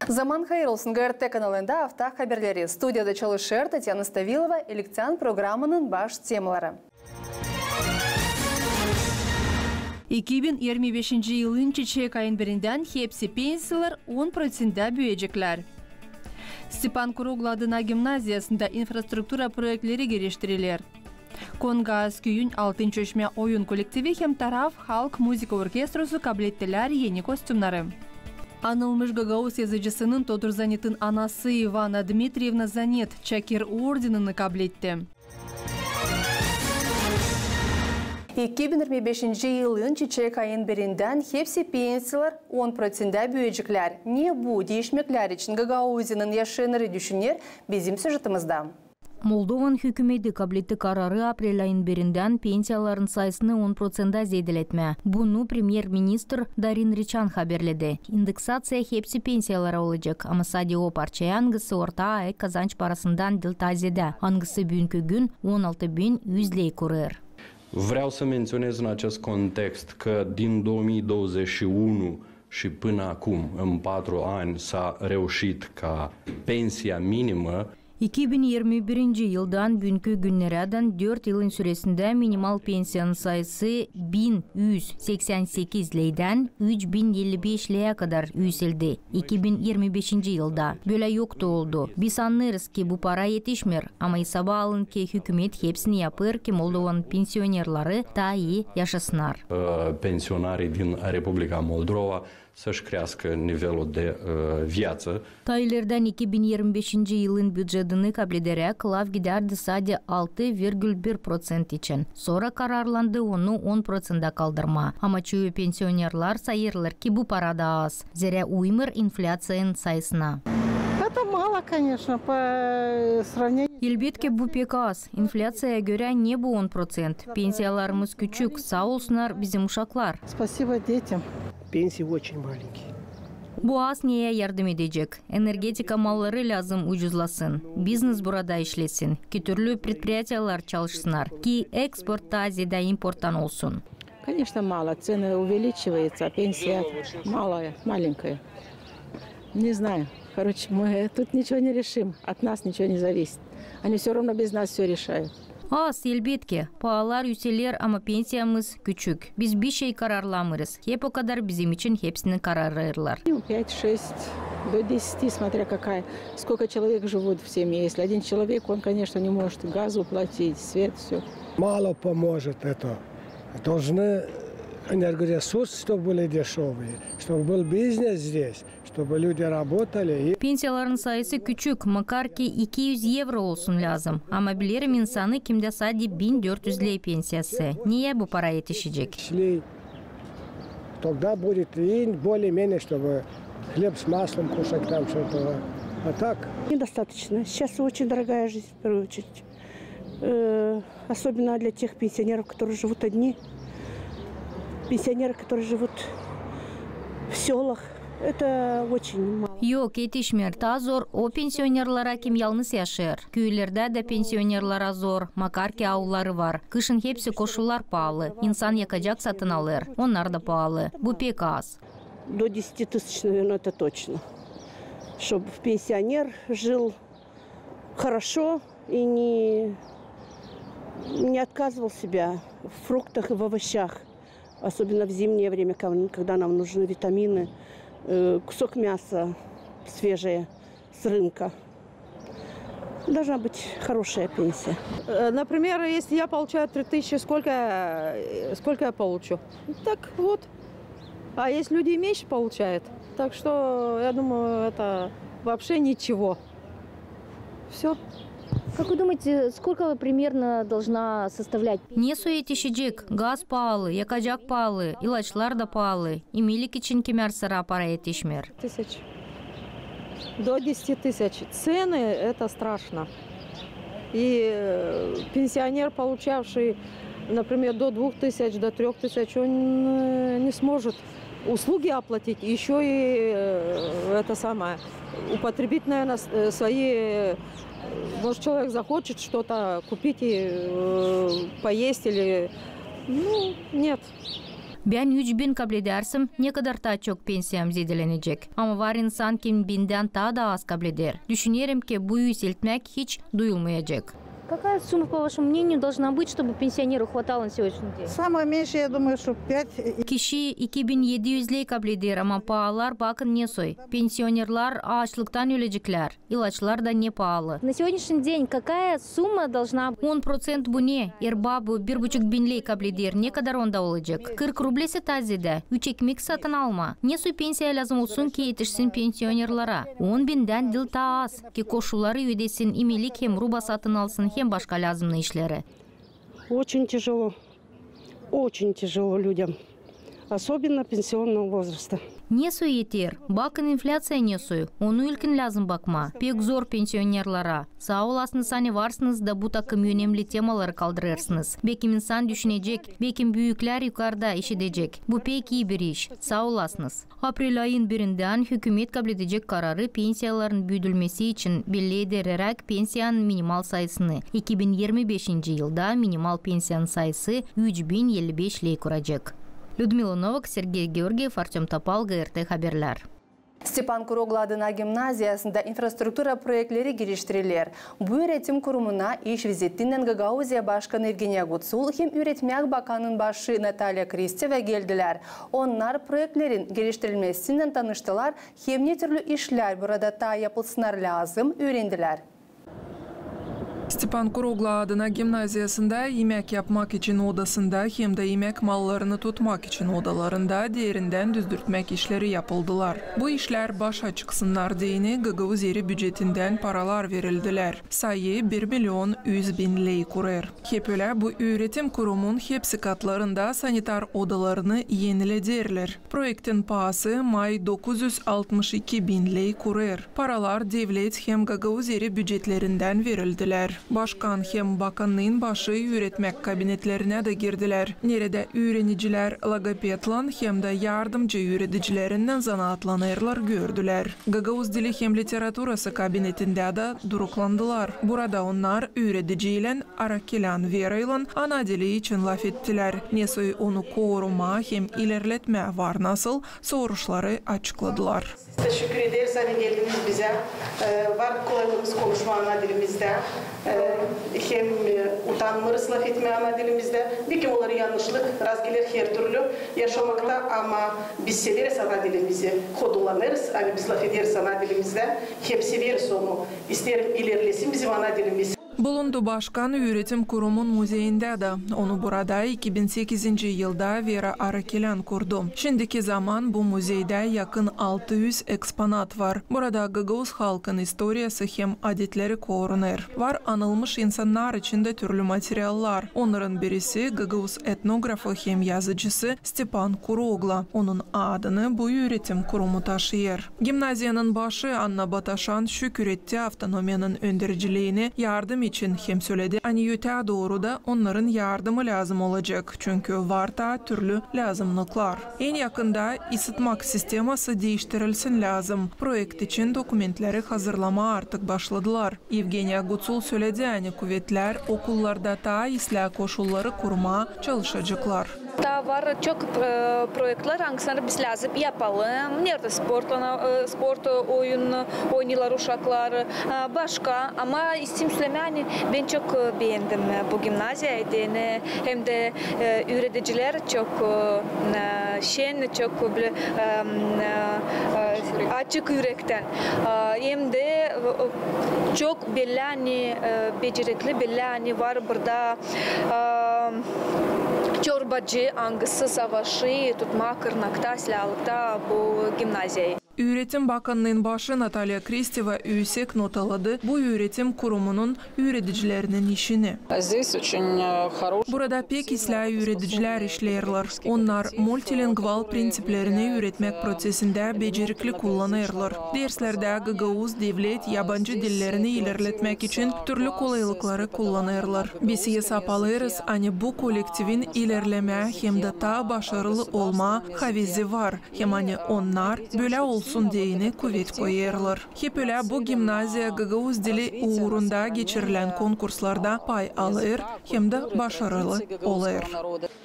Zaman hayır olsun. GRT kanalında hafta haberleri. Stüdyoda çalışır Tatyana Stavilova, Elektan programının baş temaları. 2025 yılın çiçek ayın birinden hepsi pensiyalar 10% büyüyecekler. Stepan Kuroglu gimnaziyasında infrastruktura projeleri geliştirilir. Kongas Köyün Altın Çeşme oyun kolektivi hem taraf halk müzik orkestrosu kabul ettiler yeni kostümleri. Anılmış Gagauz yazıcısının Todur Zanet'in anası Ivana Dmitrievna Zanet Çakir ordenini kabul etti. 2025 yılın çiçek ayın birinden hepsi pensiyalar 10% büyüyecekler. Niye bu değişmekler için Gagauz'un yaşayanları düşünür bizim süjetimizde. Moldovan hükümeti kabul etti kararı aprel ayın birinden pensiyaların sayısını 10% zedeletme. Bunu Premier Ministr Darin Richan haberledi. İndeksasiya hepsi pensiyalara olacak ama sadece o parçaya hangisi orta ay kazanç parasından dil tazede. Hangisi bugünkü gün 16.100 lei kurir. Vreau să menționez în acest context că din 2021 și până acum, în 4 ani, s-a reușit ca pensia minimă 2021 yıldan bugünkü günlerden 4 yılın süresinde minimal pensiyanın sayısı 1188 leyden 3055 leye kadar yükseldi. 2025 yılda böyle yoktu oldu. Biz anlarız ki bu para yetişmiyor ama hesaba alın ki hükümet hepsini yapır ki Moldovan pensionerları daha iyi yaşasınlar. Pensionarii din Republica Moldova să-și crească nivelul de viață. Taylerden 2025 yılın bütçesini kabul ederek lav giderdi sadece 6,1% için. Sonra kararlandı onu 10%'da kaldırma. Ama çoğu pensionerler sayırlar ki bu para da az. Zira uymur inflasyanın sayısına. Это мало, конечно, по сравнению. Elbette bu pek az. Inflasyaya göre ne bu 10%? Pensiyalarımız küçük. Sağ olsunlar bizim uşaklar. Спасибо детям. Пенсии очень маленькие. Bu az neye yardım edecek? Energetika malları lazım ucuzlasın. Biznes burada işlesin. Ki türlü предприятиялар çalışsınlar. Ki eksport da importtan olsun. Конечно, мало. Цены увеличиваются, а пенсия малая, маленькая. Не знаю. Короче, мы тут ничего не решим. От нас ничего не зависит. Они все равно без нас все решают. Az elbette. Pahalar yükselir ama pensiyamız küçük. Biz bir şey kararlamırız. Hep o kadar bizim için hepsini kararırlar. 5-6 до 10, смотря какая. Сколько человек живут в семье. Если один человек, он, конечно, не может газу платить, свет, все. Мало поможет это. Должны энергоресурсы, чтобы были дешевые, чтобы был бизнес здесь, чтобы люди работали. Pensiyaların sayısı küçük. Makar ki 200 euro olsun lazım. Ama bilirim insanı kimde sadece 1400 lei pensiyası. Niye bu para yetişecek? Тогда будет и более-менее, чтобы хлеб с маслом кушать там что-то. А так? Недостаточно. Сейчас очень дорогая жизнь, в первую очередь. Особенно для тех пенсионеров, которые живут одни. Пенсионеры, которые живут в селах. Это очень мало. Yok yetişmiyor. Daha zor o pensionerlara kim yalnız yaşar. Köylerde de pensionerlara zor. Makar ki avları var. Kışın hepsi koşullar pahalı. İnsan yakacak satın alır. Onlar da pahalı. Bu pek az. До 10 тысяч, наверное, это точно. Чтобы пенсионер жил хорошо и не отказывал себя в фруктах и в овощах. Особенно в зимнее время, когда нам нужны витамины, кусок мяса свежее с рынка. Должна быть хорошая пенсия. Например, если я получаю 3000, сколько я получу? Так вот. А есть люди и меньше получают. Так что, я думаю, это вообще ничего. Все. Как вы думаете, сколько примерно должна составлять? Ne su yetişecek? Gaz pahalı, yakacak pahalı, ilaçlar da pahalı. İmelik için kimer sıra para yetişmiyor. До 10 тысяч. Цены – это страшно. И пенсионер, получавший, например, до 2000, до 3000, он не сможет услуги оплатить, еще и это самое, употребить, наверное, свои... Может, человек захочет что-то купить и поесть или... Ну, нет. Ben 3000 kabli dersim ne kadar daha çok pensiyam zedelenecek. Ama var insan kim binden daha da az kabul eder. Düşünüyorum ki bu yükseltmek hiç duyulmayacak. Какая сумма, по вашему мнению, должна быть, чтобы пенсионеру хватало на сегодняшний день? Самое меньшее, я думаю, что 5. Kişi 2700 lei kabul eder ama pahalar bakın ne soy. Pensionerlar açlıktan ölecekler. İlaçlar da ne pahalı. На сегодняшний день какая сумма должна быть? 10% bu ne? Erbabı 1,5 lei kabul eder. Ne kadar onda olacak? 40 rublesi tazede. 3 ekmek satın alma. Ne soy pensiya lazım olsun ki yetişsin pensionerlara? 10.000'den dil daha az. Ki koşulları ödesin, imelik hem ruba satın alsın hem başka lazımlı işleri. Очень tяжело людям, особенно пенсионного возраста. Ne soy yeter? Bakın inflasya ne soy? Onu ilkin lazım bakma. Pek zor pensionerlara. Sağ olasınız hani varsınız da bu takım önemli temaları kaldırırsınız. Bekim insan düşünecek, bekim büyükler yukarıda işitecek. Bu pek iyi bir iş. Sağ olasınız. April ayın birinden hükümet kabul edecek kararı pensiyaların büyütülmesi için belli ederek pensiyanın minimal sayısını 2025 yılda minimal pensiyanın sayısı 3055 lei kuracak. Людмила Новак, Сергей Георгиев, Артем Топал, ГРТ Haberler. Степан Куроглу адына гимназиясында инфраструктура проектлери кириштирилер. Bu öğretim kurumuna iş vizitinden Gagauzия başkanı Evgeniya Gutsul hem Üretmek Bakanı'nın başı Natalya Kristeva geldiler. Onlar proyektlerin geliştirilmesinden tanıştılar hem ne türlü işler burada da yapılsınlar lazım öğrendiler. Stepan Kuroglu adına gimnaziyasında yemek yapmak için odasında hem de yemek mallarını tutmak için odalarında derinden düzdürtmek işleri yapıldılar. Bu işler başa çıksınlar diye Gagauzeri bütçetinden paralar verildiler. Sayı 1.100.000 lei kurar. Hep öyle bu öğretim kurumun hepsi katlarında sanitar odalarını yenilediler. Projektin pahası may 962.000 lei kurar. Paralar devlet hem Gagauzeri bütçetlerinden verildiler. Başkan hem bakanlığın başı öğretmek kabinetlerine de girdiler. Nerede öğreniciler logopedlan hem de yardımcı öğreticilerinden zanaatlanırlar gördüler. Gagauz Dili hem Literaturası kabinetinde de duruklandılar. Burada onlar öğreticiyle Arakilan Verayla ana dili için laf ettiler. Nesoy onu koruma hem ilerletme var nasıl soruşları açıkladılar. Teşekkür ederiz. Hani geldiniz bize. Var kolayımız konuşma ana dilimizde. Hem utanmırız laf etme ana dilimizde. Bir ki onları yanlışlık, razgeler her türlü yaşamakta ama biz severiz ana dilimizi. Kodulanırız. Hani biz laf ederiz ana dilimizde. Hep severiz onu. İsterim ilerlesin bizim ana dilimiz. Bulundu Başkan Öğretim Kurumun Müzeyinde de. Onu burada 2008 yılda Vera Arakilan kurdu. Şimdiki zaman bu müzeyde yakın 600 eksponat var. Burada Gagauz halkın historiyası hem adetleri korunur. Var anılmış insanlar içinde türlü materyaller. Onların birisi Gagauz etnografı hem yazıcısı Stepan Kuroglu. Onun adını bu öğretim kurumu taşıyor. Gimnaziyanın başı Anna Bataşan şükür etti avtonomiyanın öndürücülüğüne yardım için hem söyledi. Öte doğru da onların yardımı lazım olacak. Çünkü var da türlü lazımlıklar. En yakında ısıtmak sisteması değiştirilsin lazım. Projekt için dokumentleri hazırlama artık başladılar. Evgeniya Gutsul söyledi. Kuvvetler okullarda da ıslah koşulları kurma çalışacaklar. Daha var çok projeler hangisini biz lazım yapalım. Nerede sport oynuyorlar uşaklar başka ama isim söylemeni ben çok beğendim bu gimnaziyayı. Hem de öğreticiler çok şen, çok açık yürekten. Hem de çok belli, becerikli belli var burada. Çorbacı hangisi savaşı tutmak, kırnakta, silahlıkta bu gimnaziyayı. Öğretim Bakanlığı'nın başı Natalya Kristeva yüksek not aladı bu öğretim kurumunun öğreticilerinin işini. Burada pek ıslah öğreticiler işlerler. Onlar multilingval prinsiplerini öğretmek prosesinde becerikli kullanırlar. Derslerde Gagauz devlet yabancı dillerini ilerletmek için türlü kolaylıkları kullanırlar. Biz hesap alırız hani bu kolektivin ilerleme hem de daha başarılı olma havizi var. Hem hani onlar böyle olsun olsun deyini küvet koyerler. Hep öyle bu gimnaziya Gagavuz dili uğrunda geçirilen konkurslarda pay alır hem de başarılı olur.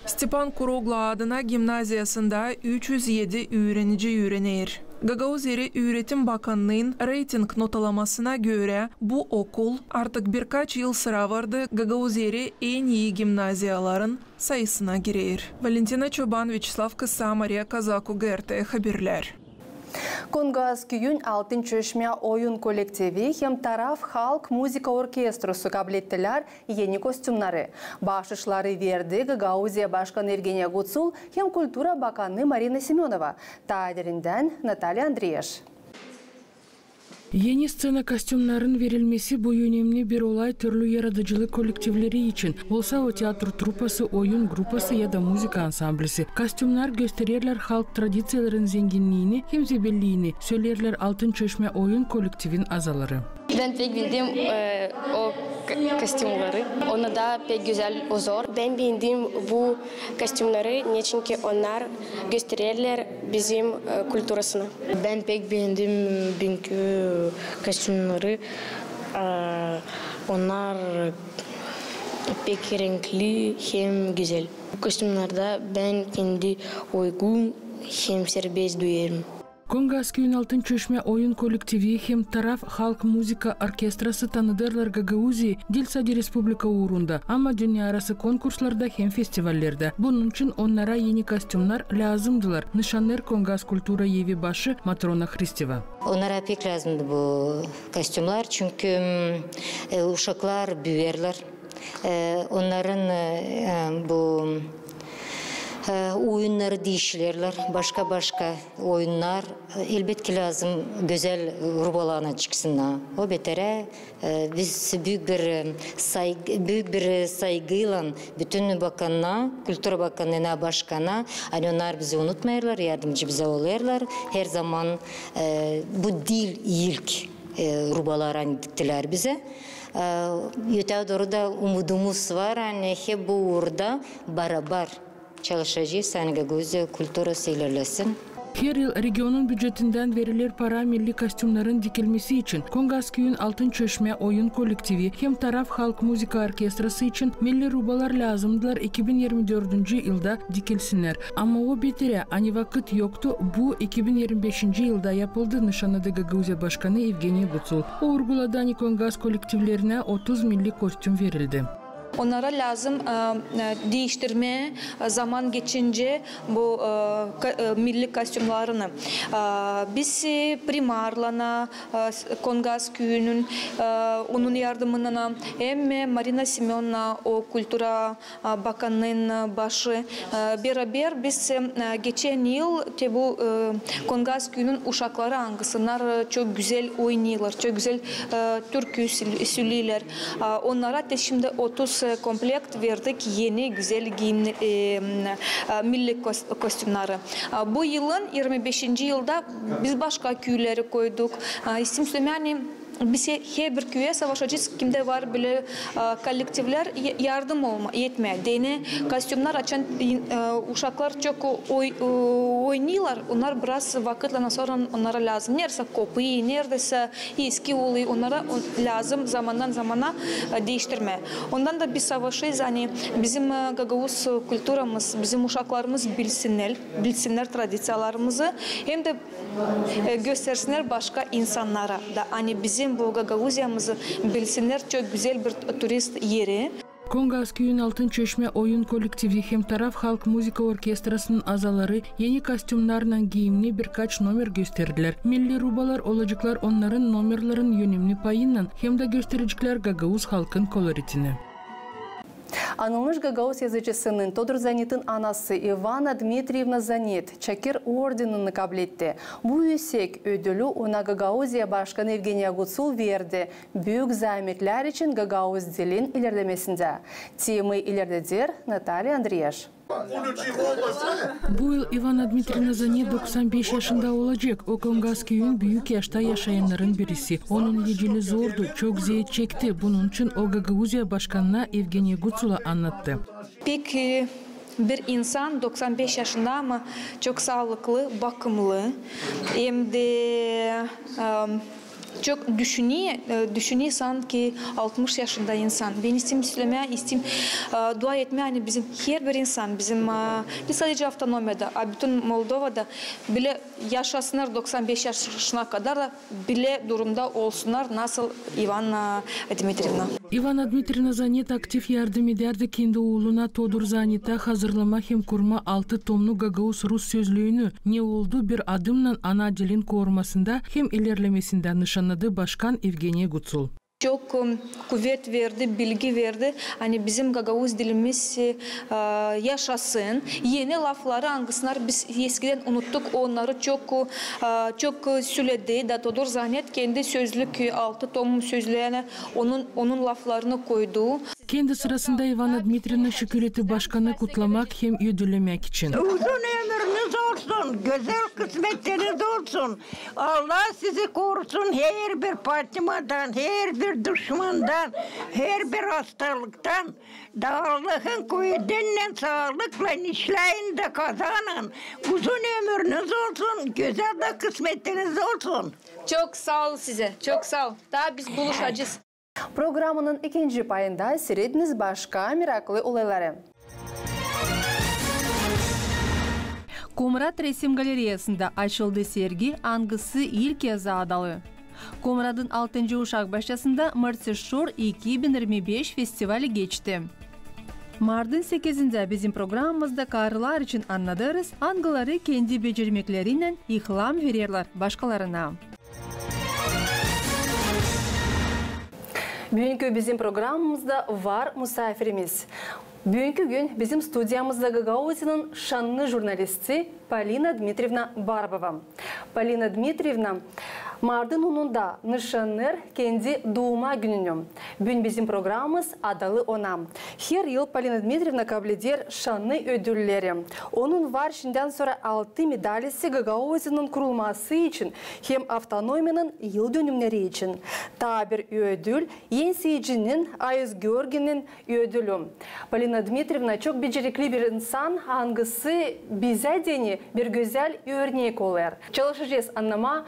Stepan Kurogla adına gimnaziyasında 307 öğrenci öğrenir. Gagavuz Yeri Öğretim Bakanlığı'nın reyting notalamasına göre bu okul artık birkaç yıl sıra vardı Gagavuz Yeri en iyi gimnaziyaların sayısına girer. Valentina Çoban, Vyacheslav Kısa, Maria Kazaku, GRT haberler. Koнгаз kүйін Алтын Чөшме oyun kolektivi hem taraf halk muzika orkestrosu kablettiler yeni kostümleri. Başışları verdi Gagauziya Başkanı Evgeniya Gutsul hem Kultura Bakanı Marina Semyonova. Tadirinden Natalya Andriyesh. Yeni scena kostümlerin verilmesi bu önemli bir olay türlü yaratıcılık kolektivleri için. Olsa o tiyatro trupası, oyun grupası ya da müzik ansamblisi. Kostümler gösterirler halk tradisiyaların zenginliğini hem zebelliğini. Söylerler Altın Çeşme oyun kolektivin azaları. Ben pek bildiğim o kostümleri. Onu da pek güzel o zor. Ben bildiğim bu kostümleri çünkü onlar gösterirler bizim kültürasını. Ben pek beğendim çünkü kostümleri onlar pek renkli hem güzel. Bu kostümlerde ben kendi uygun hem serbest duyarım. Koнгаз köyün Altın Çeşme oyun kolektivi hem taraf halk muzika orkestrası tanıdırlar Gagauziya Dil Sadi Respublika uğrunda ama dünya arası konkurslarda hem festivallerde. Bunun için onlara yeni kostümler lazımdılar. Nişanlar Koнгаз Kultura Evi başı Matrona Hristeva. Onlara pek lazımdı bu kostümler çünkü uşaklar büyürler. Onların bu oyunları değişirler, başka oyunlar elbette lazım güzel rubalana çıksınlar. O betere biz büyük bir saygıyla bütün bakanına, Kültür Bakanlığı'na, başkana, hani onlar bizi unutmayırlar, yardımcı bize oluyorlar. Her zaman bu dil ilk rubalara diktiler bize. Öte doğru da umudumuz var, hani hep bu uğurda beraber çalışacağız, hani Gagauziya kültürası ilerlesin. Her yıl regionun bütçetinden verilir para milli kostümlerin dikilmesi için. Koнгаз köyün Altın Çeşme oyun kolektivi hem taraf halk muzika orkestrası için milli rubalar lazımdılar 2024. yılda dikilsinler. Ama o bitire ani vakit yoktu. Bu 2025. yılda yapıldı nişanladı Gagauziya Başkanı Evgeniya Gutsul. O uyguladı hani Koнгаз kolektivlerine 30 milli kostüm verildi. Onlara lazım değiştirme zaman geçince bu milli kostümlerini. Biz primarlana Koнгаз köyünün onun yardımına hem Marina Semyonova o Kültür Bakanlığı'nın başı beraber biz geçen yıl bu Koнгаз köyünün uşakları hangisler çok güzel oynuyorlar, çok güzel türkü söylüyorlar. Onlara da şimdi 30 komplekt verdik yeni güzel milli kostümleri. Bu yılın 25. yılda biz başka köyleri koyduk. İsim yani biz her bir köye savaşacağız. Kimde var böyle kolektifler yardım etmeye. Dene kostümler açan uşaklar çok oynuyorlar. Onlar biraz vakitle sonra onlara lazım. Neredeyse kopya, neredeyse eski oluyor. Onlara lazım zamandan zamana değiştirme. Ondan da biz savaşacağız. Hani bizim Gagavuz kültürümüz, bizim uşaklarımız bilsinler tradisiyalarımızı. Hem de göstersinler başka insanlara da. Hani bizim bu Gagauziyamızı bilsinler, çok güzel bir turist yeri. Koнгаз köyün Altın Çeşme oyun kolektivi hem taraf halk muzika orkestrasının azaları yeni kostümlerle giyimli birkaç numara gösterdiler. Milli rubalar olacaklar onların numaraların önemli payıyla hem de gösterecekler Gagauz halkın koloritini. Anılmış Gagauz yazıcısının Todor Zanet'in anası Ivana Dmitrievna Zanet Çakir ordenini kabul etti. Bu yüksek ödülü ona Gagauziya Başkanı Evgeniya Gutsul verdi. Büyük zahmetler için Gagauz dilin ilerlemesinde. Temi ilerledir Natalya Andriyesh. Bu yıl Ivana Dmitrievna Zanet 95 yaşında olacak. O Koнгаз köyün büyük yaşta yaşayanların birisi. Onun yecili zordu, çok ziyet çekti. Bunun için o Gagauziya Başkanı'na Evgeniya Gutsul'a anlattı. Pek bir insan 95 yaşında ama çok sağlıklı, bakımlı. Hem de çok düşünüyor sanki 60 yaşında insan. Ben istedim söylemeye, istedim dua etmeye. Yani bizim her bir insan, bizim sadece Avtonomya'da, bütün Moldova'da bile yaşasınlar 95 yaşına kadar da bile durumda olsunlar. Nasıl Ivana Dmitrievna? Ivana Dmitrievna Zanet aktif yardım ederdi kendi oğluna Todor Zanet'e hazırlama hem kurma 6 tomlu Gagauz Rus sözlüğünü ne oldu bir adımla ana dilin korumasında hem ilerlemesinde nişanladı Başkan Evgeniy Gutsul. Çok kuvvet verdi, bilgi verdi. Hani bizim Gagauz dilimiz yaşasın. Yeni lafları hangisler biz eskiden unuttuk. Onları çok söyledi. Todor Zanet kendi sözlük 6 tom sözlüğüne onun laflarını koydu. Kendi sırasında Ivana Dmitrievna Şüküreti Başkanı kutlamak hem ödüllemek için. Uzun ömrünüz olsun, güzel kısmetleriniz olsun. Allah sizi korusun her bir patimadan, her bir düşmandan, her bir hastalıktan. Allah'ın kuvvetiyle, sağlıkla işleyin de kazanın. Uzun ömrünüz olsun, güzel de kısmetleriniz olsun. Çok sağ ol size, çok sağ ol. Daha biz buluşacağız. Programının ikinci payında seyrediniz başka meraklı olayları. Komrat Resim Galereyası'nda açıldı sergi Angısı ilk kez adalı. Komrat'ın 6. uşak başçasında Martişor 2025 festivali geçti. Mart'ın 8'inde bizim programımızda karılar için anlatırız, angıları kendi becermekleriyle ihlam verirler başkalarına. Bugünkü bizim programımızda var misafirimiz. Bugünkü gün bizim stüdyamızda Gagauz'un şanlı jurnalisti Polina Dmitrievna Barbova. Polina Dmitrievna Mart'ın 10'unda nişanlar kendi doğuma gününü. Bugün bizim programımız adalı ona. Her yıl Polina Dmitrievna kabul eder şanlı ödülleri. Onun var şimdiden sonra 6 medalyası Gagauz'un kurulması için hem Avtonomya'nın yıl dönümleri için. Daha bir ödül Yensiyici'nin Ayız Georgi'nin ödülü. Polina Dmitrievna çok becerikli bir insan, hangisi bize deni bir güzel örnek olur. Çalışacağız anlama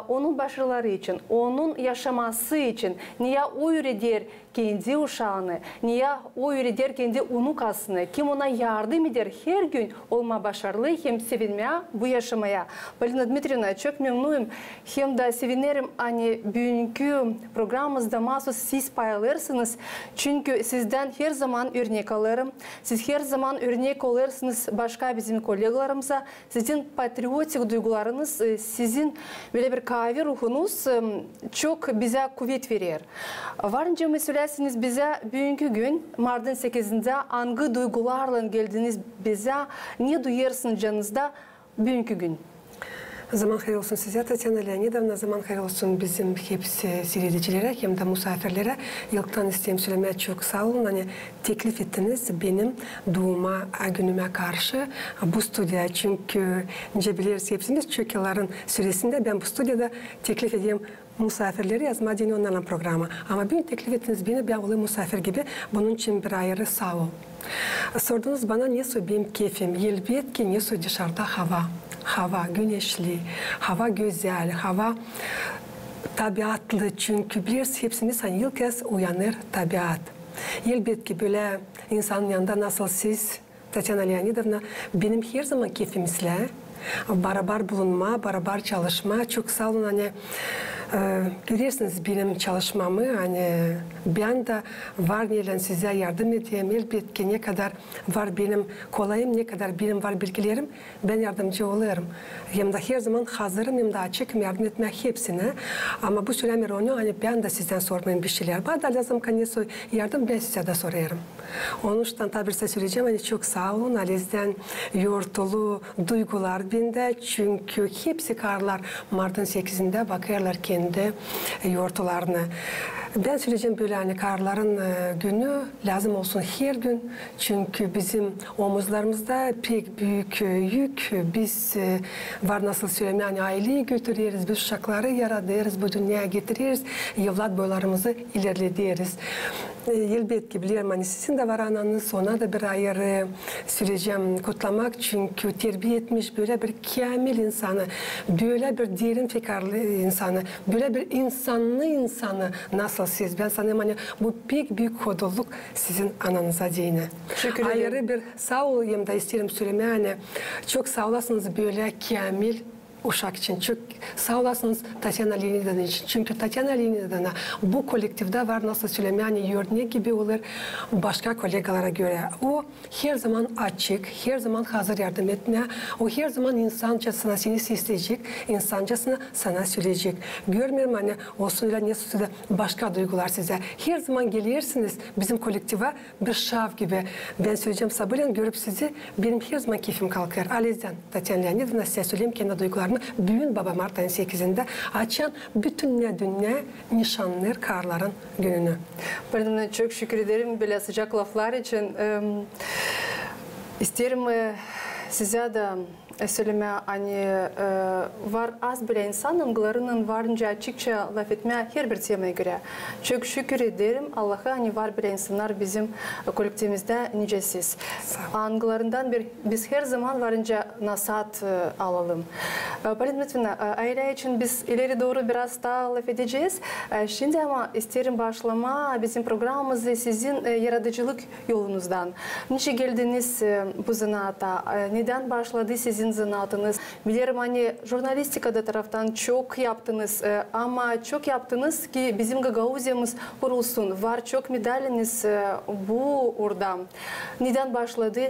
onun başarıları için, onun yaşaması için. Niye o üreder kendi uşağını, niye o üreder kendi unukasını, kim ona yardım eder her gün olma başarılı hem sevinmeye, bu yaşamaya. Polina Dmitrievna çok memnunum. Hem de sevinirim hani bugünkü programımızda mahsus siz paylaşırsınız. Çünkü sizden her zaman örnek alırım. Siz her zaman örnek olursunuz başka bizim kolegalarımıza. Sizin patriotik duygularınız, sizin böyle bir kahve ruhunuz çok bize kuvvet verir. Varınca söylersiniz bize bugünkü gün Mart'ın 8'inde hangi duygularla geldiniz bize, ne duyarsınız canınızda bugünkü gün? Zaman hayır olsun size Tatyana Leonidovna, zaman hayır olsun bizim hepsi seyredicilere hem de misafirlere. Yılktan isteyeyim söylemeye çok sağ olun. Hani teklif ettiniz benim doğuma günüme karşı bu stüdyoya. Çünkü nice biliriz hepsimiz çökelerin süresinde ben bu stüdyoda teklif edeyim misafirleri yazma dini onlarla programı. Ama bugün teklif ettiniz beni, ben olayım misafir gibi. Bunun için bir ayrı sağ ol. Sordunuz bana ne benim keyfim. Elbette ne dışarıda hava. Hava güneşli, hava güzel, hava tabiatlı. Çünkü biliriz hepsimiz hani ilk kez uyanır tabiat. Elbette ki böyle insanın yanında nasıl siz Tatyana Leonidovna benim her zaman keyfimizle beraber bulunma, beraber çalışma. Çok sağ olun hani görüyorsunuz benim çalışmamı hani ben de var neyle size yardım edeyim. Elbette ki ne kadar var benim kolayım, ne kadar benim var bilgilerim ben yardımcı olurum. Hem de her zaman hazırım hem de açıkım yardım etmek hepsine. Ama bu söylemir onu hani ben de sizden sormayayım bir şeyler. Bana da lazım ki yardım ben size de sorarım. Onun için tabi size söyleyeceğim hani çok sağ olun. Alizden yortulu duygular bende çünkü hepsi karlar Mart'ın 8'inde bakarlar kendi yortularına. Ben söyleyeceğim böyle hani karların günü lazım olsun her gün. Çünkü bizim omuzlarımızda pek büyük yük. Biz var nasıl söyleyeyim yani aileyi götürüyoruz. Biz uşakları yaratıyoruz. Bu dünyaya getiririz. Evlat boylarımızı ilerletiyoruz. elbette biliyorum hani sizin de var ananız, ona da bir ayrı süreceğim kutlamak çünkü terbiye etmiş böyle bir kamil insanı, böyle bir derin fikirli insanı, böyle bir insanı nasıl siz? Ben sanırım hani bu pek büyük kodoluk sizin ananıza değine. Ayrı bir sağ olayım da isterim söylemeye hani çok sağ olasınız böyle kamil uşak için. Çok sağ olasınız Tatyana Leonidovna için. Çünkü Tatyana Leonidovna bu kolektifde var nasıl söyleyeyim yani örnek gibi olur başka kolegalara göre. O her zaman açık, her zaman hazır yardım etmeye, o her zaman insancasına seni isteyecek, insancasına sana söyleyecek. Görmüyorum hani olsun öyle ne söyledi başka duygular size. Her zaman gelirsiniz bizim kolektive bir şav gibi. Ben söyleyeceğim sabırla görüp sizi benim her zaman keyfim kalkar. Alizden Tatyana Leonidovna size söyleyeyim kendi duygularımı. Büyün baba Mart ayın 8'inde açan bütün dünya nişanlar karların gününü. Ben çok şükür ederim böyle sıcak laflar için. İsterim size de söyleme hani var az bile insan ınglarının varınca açıkça laf etmeye her bir temaya göre. Çok şükür ederim Allah'a hani var bile insanlar bizim kolektifimizde nicesiz. Anglarından biz her zaman varınca nasihat alalım. Polina Dmitrievna, aile için biz ileri doğru biraz daha laf edeceğiz. Şimdi ama isterim başlama bizim programımızı sizin yaratıcılık yolunuzdan. Niçin geldiniz bu zanaata? Neden başladı sizin zanaatınız? Bilirim hani jurnalistikada taraftan çok yaptınız ama çok yaptınız ki bizim Gagauziyamız kurulsun. Var çok medaliniz bu orada. Neden başladı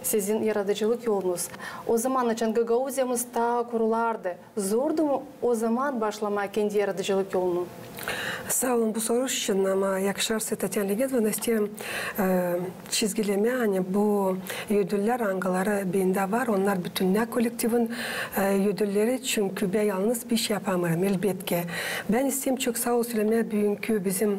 sizin yaratıcılık yolunuz? O zaman için Gagauziyamız daha kurulardı. Zordu mu o zaman başlamak kendi yaratıcılık yolunu? Sağ olun bu soru için ama yakışırsa Tatyana Leonidovna isterim çizgileme hani bu ödüller angaları bende var. Onlar bütün kolektifin ödülleri çünkü ben yalnız bir şey yapamıyorum elbette. Ben isterim çok sağ ol söylemeye bugünkü bizim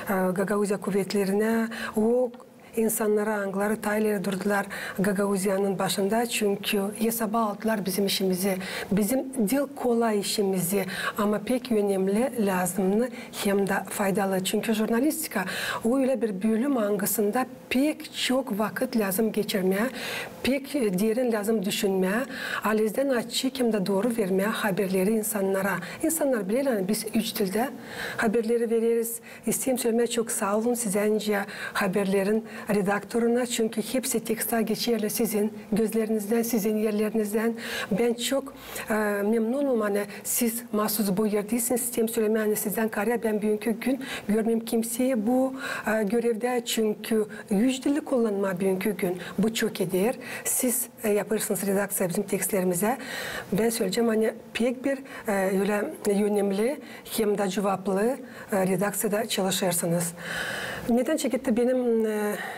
Gagauziya kuvvetlerine o insanlara, angları, tayları durdular Gagauziyanın başında çünkü hesaba aldılar bizim işimizi, bizim dil kolay işimizi ama pek önemli, lazımlı hem de faydalı. Çünkü jurnalistika o öyle bir bölüm angasında pek çok vakit lazım geçirmeye, pek derin lazım düşünmeye, alizden açık hem de doğru vermeye haberleri insanlara. İnsanlar bilirler biz üç dilde haberleri veririz. İsteyim söylemeye çok sağ olun sizce haberlerin redaktörüne çünkü hepsi tekste geçerli sizin gözlerinizden, sizin yerlerinizden. Ben çok memnunum hani siz mahsus bu yerdeysiniz. İsteyim söylemeye hani sizden karya ben bugünkü gün görmeyeyim kimseyi bu görevde çünkü yüz dili kullanma bugünkü gün bu çok eder. Siz yaparsınız redaksiya bizim tekstlerimize. Ben söyleyeceğim hani pek bir öyle önemli hem de cevaplı redaksiyada çalışırsınız. Neden çekildi benim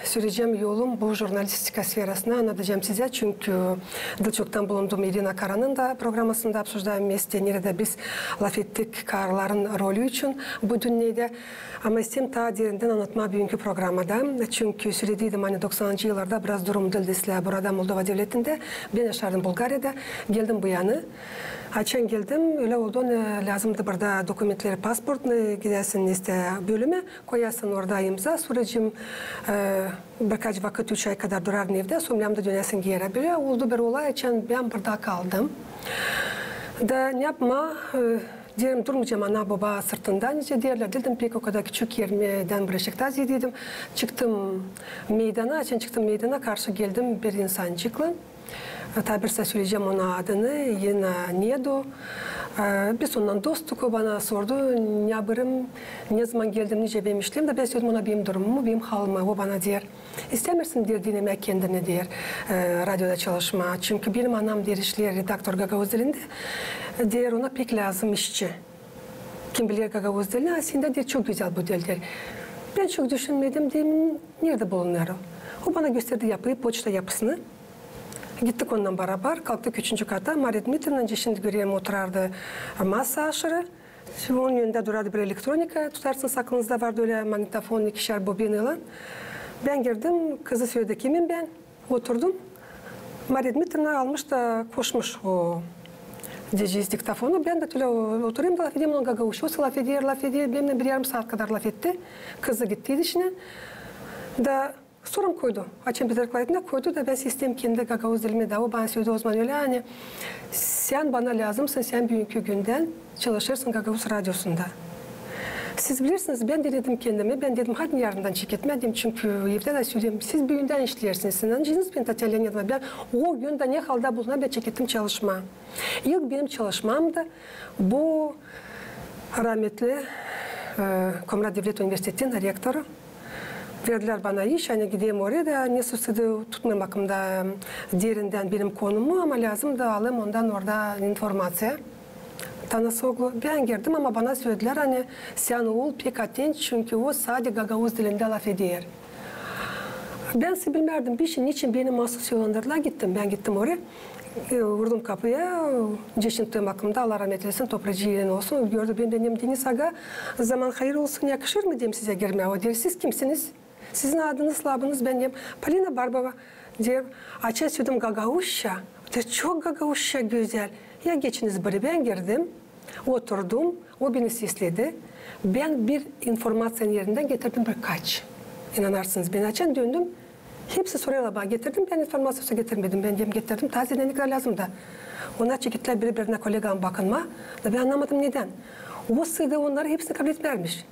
süreceğim yolum bu jurnalistika sferasına anlatacağım size çünkü da çoktan bulundum Irina Karan'ın da programmasında обсуждаем вместе nerede biz laf ettik karların rolü için bu dünyada ama istedim ta derinden anlatma bugünkü programda çünkü söylediydim hani 90'cı yıllarda biraz durum dildesle burada Moldova devletinde ben yaşardım Bulgarya'da geldim bu yana. Açan geldim, öyle oldu, lazımdı burada dokumentleri, pasport, gidersin işte bölüme, koyarsın orada imza, sürecim birkaç vakit 3 ay kadar durar evde, sonra dönersin geri. Böyle oldu bir olay için ben burada kaldım. Da ne yapma, diyelim durmayacağım ana baba sırtında, nice derler, dedim pek o kadar küçük yerden bırakıkta dedim. Çıktım meydana, çıktım meydana karşı geldim bir insancıkla. Tabirse söyleyeceğim ona adını, yine Nedo. Biz ondan dostuk, o bana sordu, ne yaparım, ne zaman geldim, nice benim işlem de ben söyledim ona benim durumumu, benim halımı, o bana der. İstemirsin der dinlemek kendine der, radyoda çalışma. Çünkü benim anam der işler, redaktör Gagauz dilinde, der ona pek lazım işçi. Kim bilir Gagauz dilini, aslında der çok güzel bu dil der. Ben çok düşünmedim, dedim, nerede bulunur? O bana gösterdi yapıyı, poçta yapısını. Gittik ondan beraber, kalktık 3. kata. Maria Dmitrievna şimdi göreyim oturardı masa aşırı. Onun yönünde durardı bir elektronika. Tutarsınız aklınızda vardı öyle magnetofon, 2'şer bobiniyle. Ben girdim, kızı söyledi kimim ben? Oturdum. Maria Dmitrievna almış da koşmuş o Diyeceğiz diktafonu. Ben de tüle oturayım da laf edeyim. Onun gagavuşusu laf ediyor. Benimle bir yarım saat kadar laf etti. Kızı gittiydi işine. Da sorum koydu. Açın bir zırklaydı koydu da ben sistem kendi gagavuz dilime de o bana söyledi o zaman öyle hani sen bana lazımsın, sen bugünkü günden çalışırsın Gagavuz Radyosu'nda. Siz bilirsiniz ben denedim kendimi. Ben dedim hadi yarından çeketmedim çünkü evde de söyleyeyim. Siz bir günden işlersiniz. Sizin ben Tatyana ben o günde ne halde bulunam ben çekettim çalışma. İlk benim çalışmam da bu rahmetli Komrat Devlet Üniversitesi'nin rektörü. Verdiler bana iş, hani gideyim oraya da ne suçlu tutmamakım da derinden benim konumu ama lazım da alayım ondan orada informasya. Tanısoğlu ben girdim ama bana söylediler hani sen ol pek aten çünkü o sadece Gagavuz dilinde laf ediyor. Ben bilmerdim bir şey niçin beni mahsus yollandırdılar gittim. Ben gittim oraya. Vurdum kapıya, ceşin tığmakımda Allah rahmet eylesin, topracı yeğen olsun. Gördü benim Deniz Aga, zaman hayır olsun yakışır mı diyeyim size girmeye. O der, siz kimsiniz? Sizin adınız, labınız ben diyeyim. Polina Barbova der, açın söyledim Gagavuşça. Çok Gagavuşça güzel. Ya geçiniz bari ben girdim, oturdum, o beni sesledi. Ben bir informasyon yerinden getirdim birkaç. İnanarsınız beni açın döndüm. Hepsi soruyorlar bana getirdim, ben informasyosu getirmedim. Ben diyeyim getirdim, taze denekler lazım da. Onlar çekitler birbirine kolegam bakınma. Da ben anlamadım neden. O sırada onları hepsini kabul etmermiş.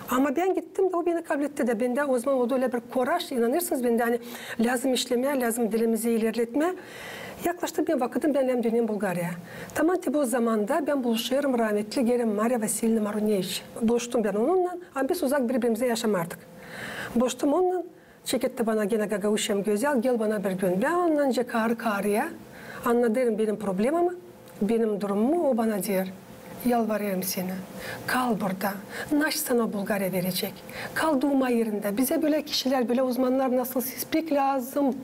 Ama ben gittim de o beni kabul etti de. Bende o zaman oldu öyle bir koraş, inanırsınız bende hani lazım işlemeye, lazım dilimizi ilerletmeye. Yaklaştı bir vakitim ben hem döneyim Bulgarya. Tamam tabi o zamanda ben buluşuyorum rahmetli Gerim Maria Vasilyevna Maruneviç. Buluştum ben onunla ama biz uzak birbirimize yaşamardık. Buluştum onunla. Çeketti bana gene Gagavuşçam güzel, gel bana bir gün. Ben ondan karıya anladım benim problemimi, benim durumumu, o bana diyor. Yalvarıyorum seni, kal burada. Naş sana Bulgarya verecek. Kal doğma yerinde. Bize böyle kişiler, böyle uzmanlar nasıl pek lazım.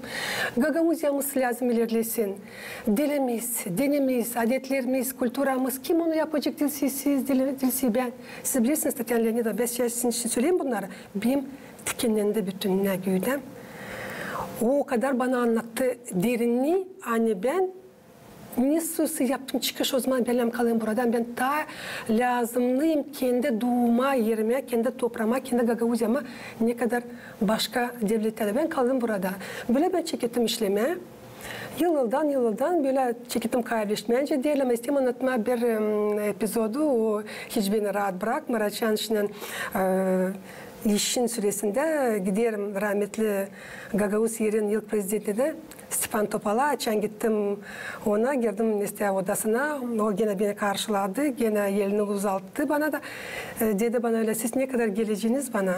Gagavuzyamız lazım ilerlesin. Dilimiz, dinimiz, adetlerimiz, kültürümüz. Kim onu yapacak dilsiz, dilsiz ben. Siz bilirsiniz Tatyana Leonidovna, ben sizin için söyleyeyim bunları. Benim tikeninde bütününe güydüm. O kadar bana anlattı derinliği. Hani ben ne susu yaptım çıkış o zaman benim kalayım buradan. Ben ta lazımlıyım kendi doğuma yerime, kendi toprağıma, kendi Gagavuzyama ne kadar başka devletlerde ben kaldım burada. Böyle ben çekettim işleme. Yıldan böyle çekettim kaybetmeyince değil ama isteyim anlatma bir epizodu. O hiç beni rahat bırakma. Raçanş'ın işin süresinde giderim rahmetli Gagavuz yerin ilk prezidenti de Stepan Topal'a açan gittim ona girdim işte odasına o gene beni karşıladı gene elini uzalttı bana da dedi bana öyle siz ne kadar geleceğiniz bana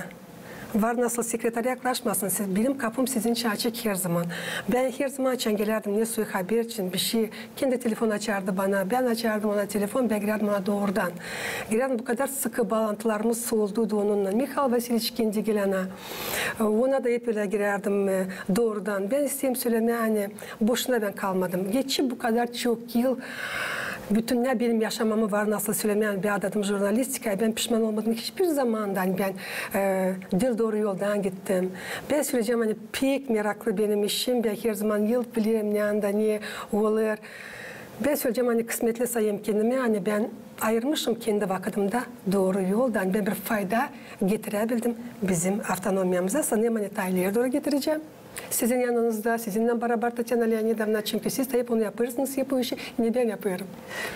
var nasıl sekretere yaklaşmasın siz benim kapım sizin için açık her zaman ben her zaman açan gelirdim ne suyu haber için bir şey kendi telefon açardı bana ben açardım ona telefon ben girerdim ona doğrudan girerdim bu kadar sıkı bağlantılarımız oldu onunla Mikhail Vasilievich kendi gelene ona da hep öyle girerdim doğrudan ben isteyeyim söylemeye hani boşuna ben kalmadım geçip bu kadar çok yıl bütün ne benim yaşamamı var nasıl söylemeyen bir adamım jurnalistika ben pişman olmadım hiçbir zamandan ben dil doğru yoldan gittim. Ben söyleyeceğim hani pek meraklı benim işim ben her zaman yıl bilirim ne anda ne olur. Ben söyleyeceğim hani kısmetli sayayım kendimi hani ben ayırmışım kendi vakitimde doğru yoldan ben bir fayda getirebildim bizim avtonomiyamıza sanırım hani taylıya doğru getireceğim. Sizin yanınızda, sizinle beraber Tatyana Leonidovna çünkü siz de hep onu yaparsınız, bu işi ne ben yapıyorum.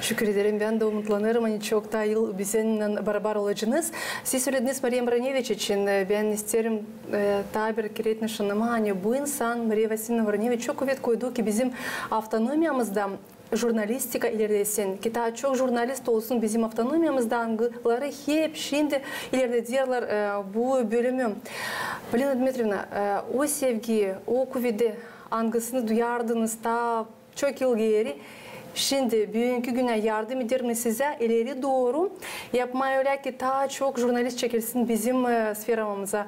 Şükür ederim, ben de umutlanırım. Hani çok da yıl bizimle beraber olacağınız. Siz söylediniz Maria Maruneviç için. Ben isterim daha bir kiretin şunama. Hani bu insan Maria Vasilyevna Maruneviç çok kuvvet koydu ki bizim avtonomiyamızda jurnalistika ilerlesin, ki daha çok jurnalist olsun bizim avtonomiyamızdanları hep şimdi ileride diyorlar bu bölümü. Polina Dmitrievna, o sevgi, o kuvveti angısını duyardınız da çok yıl geri. Şimdi bugünkü güne yardım eder mi size ileri doğru yapmaya öyle ki daha çok jurnalist çekilsin bizim sferamıza,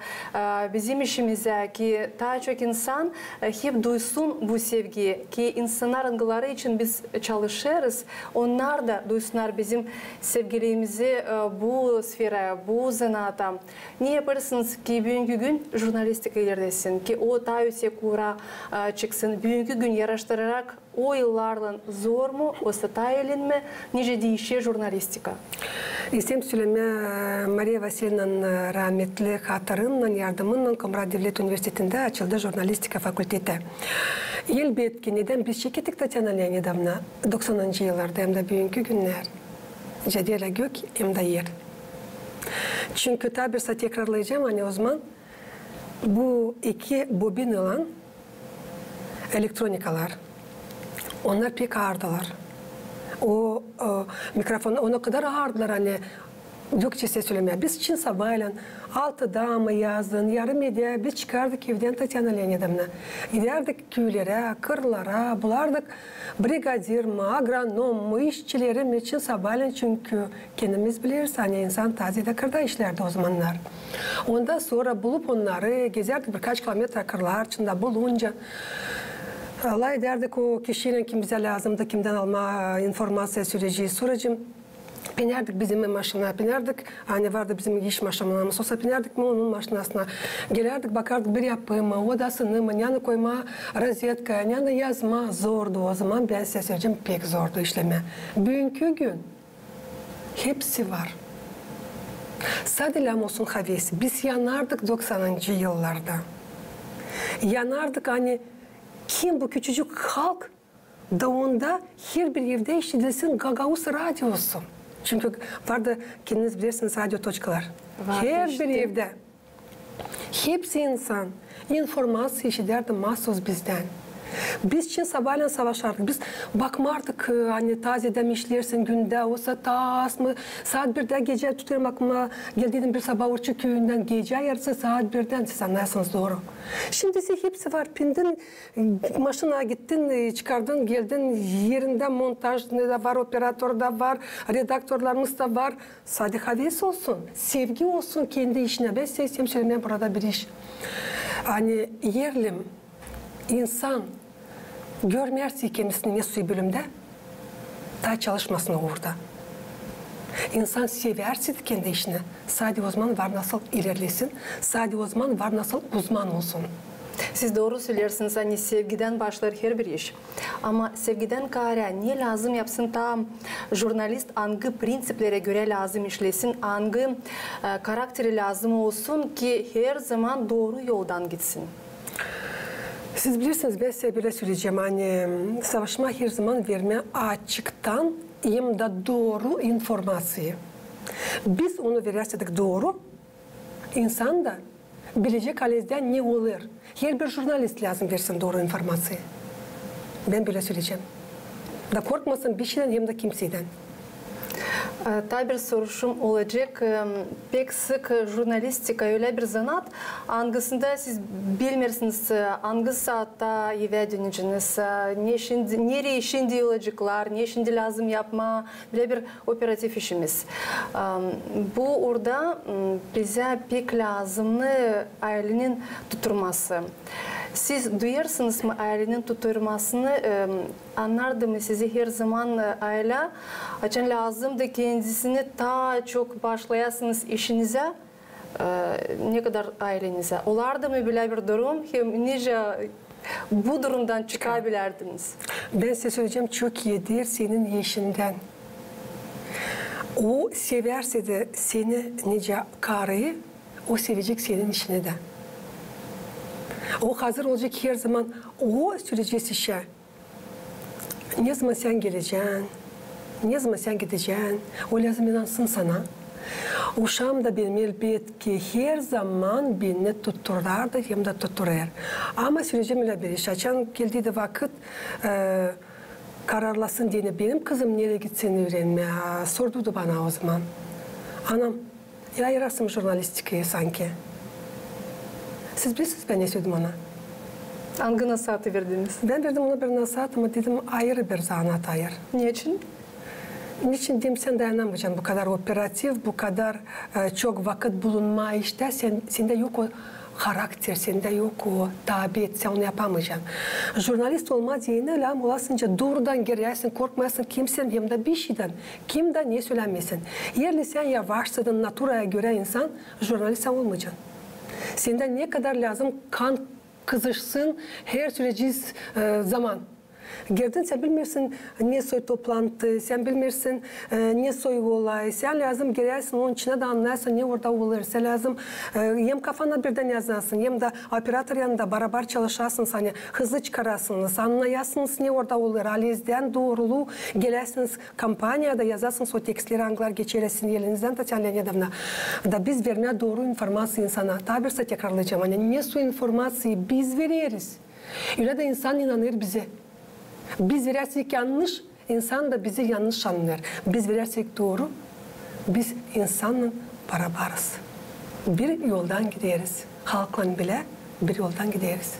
bizim işimize ki daha çok insan hep duysun bu sevgiyi ki insanlar angıları için biz çalışırız. Onlar da duysunlar bizim sevgiliğimizi bu sferaya, bu zanata. Ne yaparsınız ki bugünkü gün jurnalistika ilerlesin ki o daha yüksek uğra çıksın. Bugünkü gün yarıştırarak o yıllardan zor mu, ısıtayılın mı, nice değişiyor jurnalistika? İstem söyleme Maria Vasilyevna'nın rahmetli hatırından, yardımından Komrat Devlet Üniversitesi'nde açıldı jurnalistika fakülteti. Elbette neden biz şirkettik Tatyana Leonidovna 90. yıllarda hem de bugünkü günler. Jadela gök hem de yer. Çünkü tabi tekrarlayacağım hani o zaman bu iki bobin olan elektronikalar, onlar pek ağırdılar. O mikrofonu ona kadar ağırdılar hani Gökçe'se söylemeye. Biz Çin sabahıyla 6'da mı yazın, yarım ediyor, biz çıkardık evden Tatyana Leonidovna. Giderdik köylere, kırlara, bulardık brigadir mi, agronom mu, işçileri mi Çin sabahıyla çünkü kendimiz biliriz hani insan tazede kırda işlerdi o zamanlar. Ondan sonra bulup onları gezerdik birkaç kilometre kırlar içinde bulunca. Allah ederdik o kişinin kim bize lazımdı, kimden alma informasya süreci. Binerdik bizim maşına, binerdik. Hani vardı bizim iş maşinamız olsa binerdik mi onun maşinasına. Gelerdik bakardık bir yapımı, odasını mı, yana koyma, rozetka, yana yazma zordu o zaman. Ben size söyleyeceğim pek zordu işleme. Bugünkü gün hepsi var. Sadece olsun havesi. Biz yanardık 90. yıllarda. Yanardık hani kim bu küçücük halk da onda her bir evde işitilsin Gagavuz radyosu. Çünkü vardı kendiniz bilirsiniz radyo toçkalar. Her bir evde. Hepsi insan. İnformasyon işiderdi mahsus bizden. Biz için sabahleyin savaşardık. Biz bakmardık hani tazeden işlersin günde olsa tas mı saat 1'de gece tutuyorum aklıma geldiğim bir sabah Orçu köyünden gece yarısı saat 1'den siz anlarsınız doğru. Şimdi hepsi var. Pindin maşına gittin çıkardın geldin yerinde montaj da var operatör da var redaktörlerimiz de var. Sadece havis olsun sevgi olsun kendi işine. Ben size söylemem burada bir iş. Hani yerlim insan görmezse kendisini mesleği bölümde daha çalışmasına orada. İnsan severse kendi işini. Sadece o zaman var nasıl ilerlesin. Sadece o zaman var nasıl uzman olsun. Siz doğru söylersiniz. Hani sevgiden başlar her bir iş. Ama sevgiden kara ne lazım yapsın tam jurnalist hangi prensiplere göre lazım işlesin, hangi karakteri lazım olsun ki her zaman doğru yoldan gitsin. Siz bilirsiniz ben size böyle söyleyeceğim hani savaşma her zaman verme açıktan hem de doğru informasyayı. Biz onu verirsek doğru insan da bilecek halde ne olur. Her bir jurnalist lazım versin doğru informasyayı. Ben böyle söyleyeceğim. Da korkmasın bir şeyden hem de kimseden. Tabi bir soruşum olacak. Pek sık jurnalistika öyle bir zanat. Hangisinde siz bilmirsiniz hangi saatte eve döneceğiniz, nereye şimdi olacaklar, ne şimdi lazım yapma. Böyle bir operatif işimiz. Bu orada bize pek lazımlı ailenin tutturması. Siz duyarsınız mı ailenin tutturmasını? Anlardı mı sizi her zaman aile? Açın lazım da kendisini daha çok başlayasınız işinize. Ne kadar ailenize? Olardı mı böyle bir durum? Hem nice bu durumdan çıkabilirdiniz? Ben size söyleyeceğim çok iyidir senin işinden. O severse de seni nice karıyı, o sevecek senin işini de. O hazır olacak her zaman. O süreceğiz işe. Ne zaman sen geleceksin? Ne zaman sen gideceksin? O lazım inansın sana. Uşağım da benim elbet ki her zaman beni tutturardı hem de tutturur. Ama söyleyeceğim öyle bir iş. Açan geldiği de vakit kararlasın diye benim kızım nereye gitsin öğrenmeye sordu bana o zaman. Anam, ya yarasım jurnalistikayı sanki. Siz bilirsiniz ben ne söyledim ona? Hangi nasihatı verdiniz? Ben verdim ona bir nasihat ama dedim ayrı bir zanat ayır. Niçin? Niçin diyeyim sen dayanamayacaksın bu kadar operatif, bu kadar çok vakit bulunma işte sende yok o karakter, sende yok o tabiyet, sen onu yapamayacaksın. Jurnalist olma diyene lan olasınca doğrudan girersin, korkmayasın kimsen hem de bir şeyden, kimden ne söylemesin. Yerli sen yavaşsadın naturaya göre insan, jurnalist sen olmayacaksın. Senden ne kadar lazım kan kızışsın her süreci zaman. Girdin sen bilmirsin ne soy toplantı, sen bilmirsin ne soy olay. Sen lazım girersin onun içine de anlarsın ne orada olur. Sen lazım hem kafana birden yazarsın hem de operatör yanında beraber çalışarsın. Hani hızlı çıkarasınız, anlayasınız ne orada olur. Alizden doğruluğu gelersiniz kampanyada yazarsınız o tekstleri anglar geçiresin elinizden Tatyana Leonidovna. Da biz vermeye doğru informasyon insana. Tabirse tekrarlayacağım. Hani ne su informasyayı biz veririz. Öyle de insan inanır bize. Biz verersek yanlış, insan da bizi yanlış anlar. Biz verersek doğru, biz insanla beraberız. Bir yoldan gideriz. Halkla bile bir yoldan gideriz.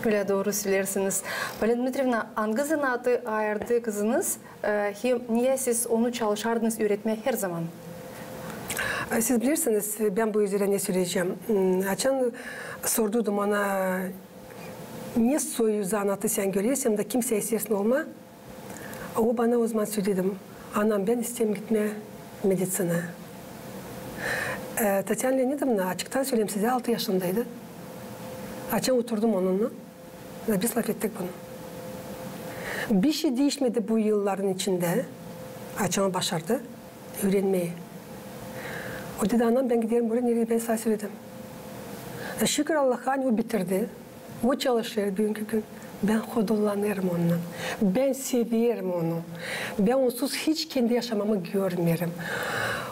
Öyle doğru söylersiniz. Polina Dmitrievna, hangi zanatı ayırdı kızınız? Niye siz onu çalışardınız öğretmeye her zaman? Siz bilirsiniz, ben bu üzerine ne söyleyeceğim. Açan sordum ona, ne soyu zanatı sen görüyorsun da kimseye istersin olma. O bana o zaman söyledim. Anam ben isteyeyim gitmeye medisine. Tatyana Leonidovna açıktan söyleyeyim size 6 yaşındaydı. Açan oturdum onunla. Biz laf ettik bunu. Bir şey değişmedi bu yılların içinde. Açan başardı öğrenmeyi. O dedi anam ben giderim buraya nereye ben sana söyledim. Şükür Allah'a hani o bitirdi. O çalışır bugünkü gün. Ben hodullanırım onunla. Ben severim onu. Ben onsuz hiç kendi yaşamamı görmerim.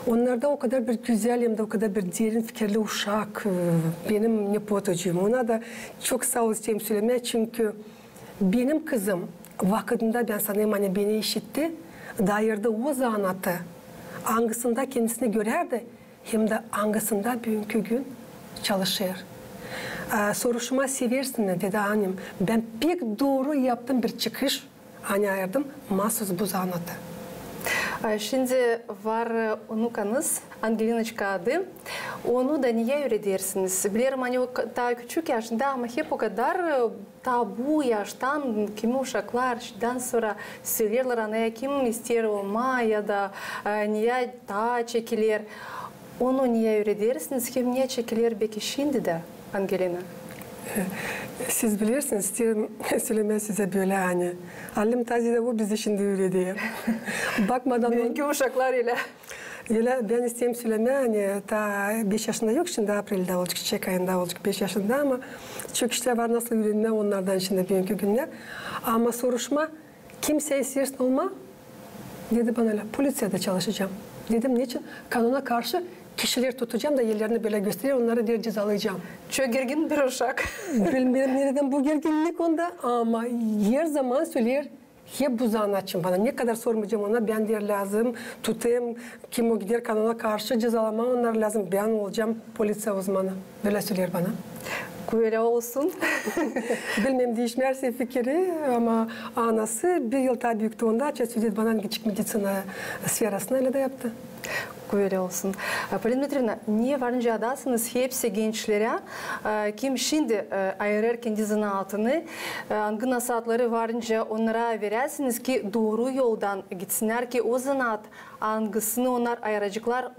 Onlarda o kadar bir güzel hem de o kadar bir derin fikirli uşak. Benim nepotucuğum. Ona da çok sağ ol isteyeyim söylemeye. Çünkü benim kızım vakitinde ben sanayım hani beni işitti. Dairde o zanatı hangisinde kendisini görerdi. Hem de hangisinde bugünkü gün çalışır. Soruşuma seversin mi dedi annem. Ben pek doğru yaptım bir çıkış. Hani ayırdım mahsus bu zanatı. Şimdi var onukanız Angelinochka adı. Onu da niye öğretirsiniz? Bilirim hani o daha küçük yaşında ama hep o kadar tabu yaştan kimi uşaklar şeyden sonra söylerler anaya kim ister olma ya da niye daha çekilir. Onu niye öğretirsiniz? Kim niye çekilir belki şimdi de Angelina? Siz bilirsiniz, isterim söylemeye size böyle hani. Halim tazide bu bizi şimdi öğretiyor. Bakmadan... Büyük uşaklar ile. Öyle ben isteyeyim söylemeye hani ta 5 yaşında yok şimdi April'de olacak, çiçek ayında olacak 5 yaşında ama çok işler var nasıl öğrenme onlardan şimdi büyük günler. Ama soruşma kimseye istersin olma dedi bana öyle polisiyede çalışacağım. Dedim niçin? Kanuna karşı kişiler tutacağım da yerlerini böyle gösteriyor, onları bir cezalayacağım. Çok gergin bir uşak. Bilmiyorum nereden bu gerginlik onda ama her zaman söyler, hep bu zanatçım bana. Ne kadar sormayacağım ona, ben der lazım, tutayım, kim o gider kanuna karşı cezalama, onlar lazım. Ben olacağım polisiye uzmanı. Böyle söyler bana. Böyle olsun. Bilmem değişmezse fikri ama anası bir yıl daha büyüktü onda. Söyledi bana küçük medisina sferasına öyle de yaptı. Öyle olsun. Polina Dmitrievna, niye varınca adasınız hepsi gençlere kim şimdi ayırır kendi zanaatını hangi nasihatları varınca onlara verirsiniz ki doğru yoldan gitsinler ki o zanaat hangisini onlar ayıracaklar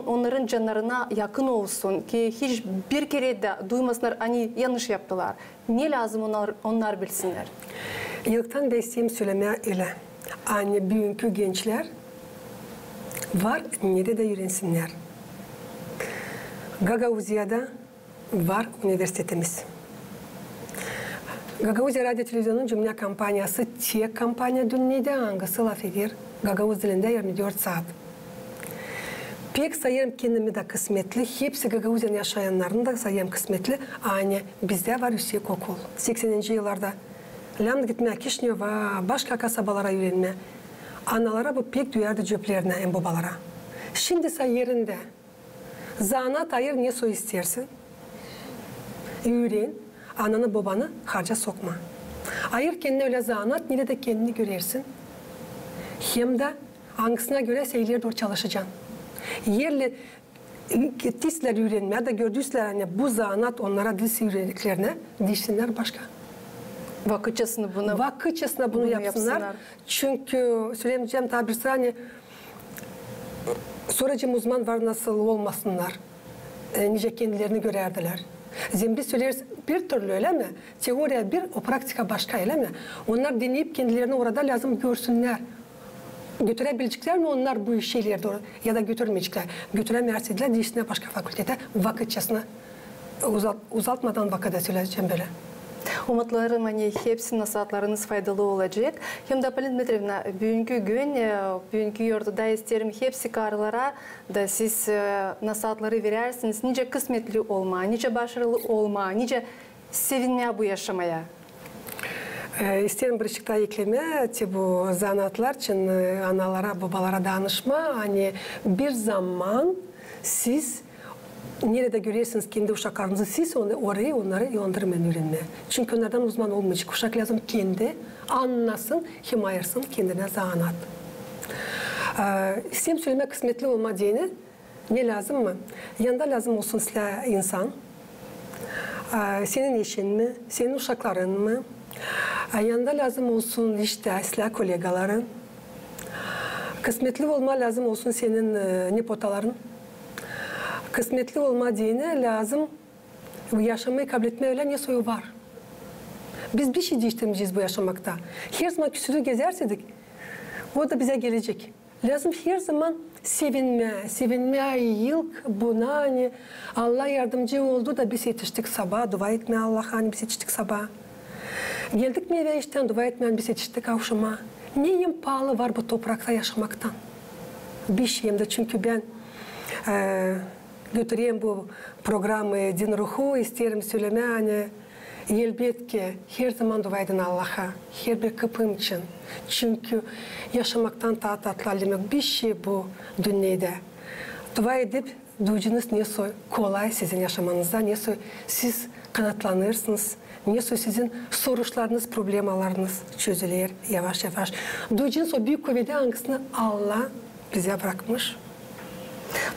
onların canlarına yakın olsun ki hiç bir kere de duymasınlar hani yanlış yaptılar. Niye lazım onlar bilsinler? Yıldan besleyeyim söylemeye öyle. Anne bugünkü gençler var, nerede öğrensinler. Gagauzya'da var üniversitemiz. Gagauzya Radyo Televizyon'un cümle kampanyası tek kampanya dünyada hangisi laf eder? Gagauz dilinde 24 saat. Pek sayarım kendimi de kısmetli, hepsi Gagauzya'nın yaşayanların da sayarım kısmetli. Aynı bizde var yüksek okul. 80. yıllarda. Lan gitmeye Kişneva, başka kasabalara öğrenme. Analara bu pek duyardı cöplerine, en babalara. Şimdi say yerinde. Zanat ayır ne soy istersin? Öğren, ananı babanı harca sokma. Ayır kendine öyle zanat, nile de kendini görersin. Hem de hangisine göre seyirler doğru çalışacaksın. Yerli gittiysler öğrenmeye de gördüysler hani bu zanat onlara dil öğrendiklerine dişsinler başka. Vakıtçasına bunu yapsınlar. Çünkü söyleyeceğim tabirse hani soracağım uzman var nasıl olmasınlar. Nice kendilerini görerdiler. Biz söyleriz bir türlü öyle mi? Teoriya bir, o praktika başka öyle mi? Onlar deneyip kendilerini orada lazım görsünler. Götürebilecekler mi onlar bu şeyleri doğru ya da götürmeyecekler. Götüremezsizler dişine başka fakültede vakitçasına uzatmadan vakada söyleyeceğim böyle. Umutlarım hepsi nasihatlarınız faydalı olacak. Hem de Polina Dmitrievna, bugünkü yurtta isterim hepsi karılara da siz nasihatları verirsiniz. Nice kısmetli olma, nice başarılı olma, nice sevinmeye bu yaşamaya. İsterim bir daha ekleme, bu zanaatlar için analara, babalara danışma. Hani bir zaman siz nerede görüyorsunuz kendi uşaklarınızı, siz orayı onları yandırmayın öğrenmeye. Çünkü onlardan uzman olmayacak. Uşak lazım kendi anlasın, hem ayırsın kendine zanaat. İsteyim söyleme kısmetli olma diyene ne lazım mı? Yanında lazım olsun size insan. Senin eşin mi? Senin uşakların mı? Yanında lazım olsun işte size kolegaların. Kısmetli olma lazım olsun senin nepotaların. Kısmetli olma diyene lazım yaşamayı kabul etme öyle ne soyu var. Biz bir şey değiştirmeyeceğiz bu yaşamakta. Her zaman küsürü gezerseydik o da bize gelecek. Lazım her zaman sevinme ilk buna hani Allah yardımcı oldu da biz yetiştik sabah, dua etme Allah'a hani biz yetiştik sabah. Geldik meyve işten dua etmeyen biz yetiştik kavuşuma. Neyim pahalı var bu toprakta yaşamaktan? Bir şeyim de çünkü ben götüreyim bu programı din ruhu isterim söyleme hani elbette her zaman dua edin Allah'a her bir kapım için. Çünkü yaşamaktan daha tatlı demek bir şey bu dünyada. Dua edip duyduğunuz ne kolay sizin yaşamanızda, ne siz kanatlanırsınız, ne sizin soruşlarınız, problemalarınız çözülür yavaş yavaş. Duyduğunuz o büyük kuvveti hangisini Allah bize bırakmış.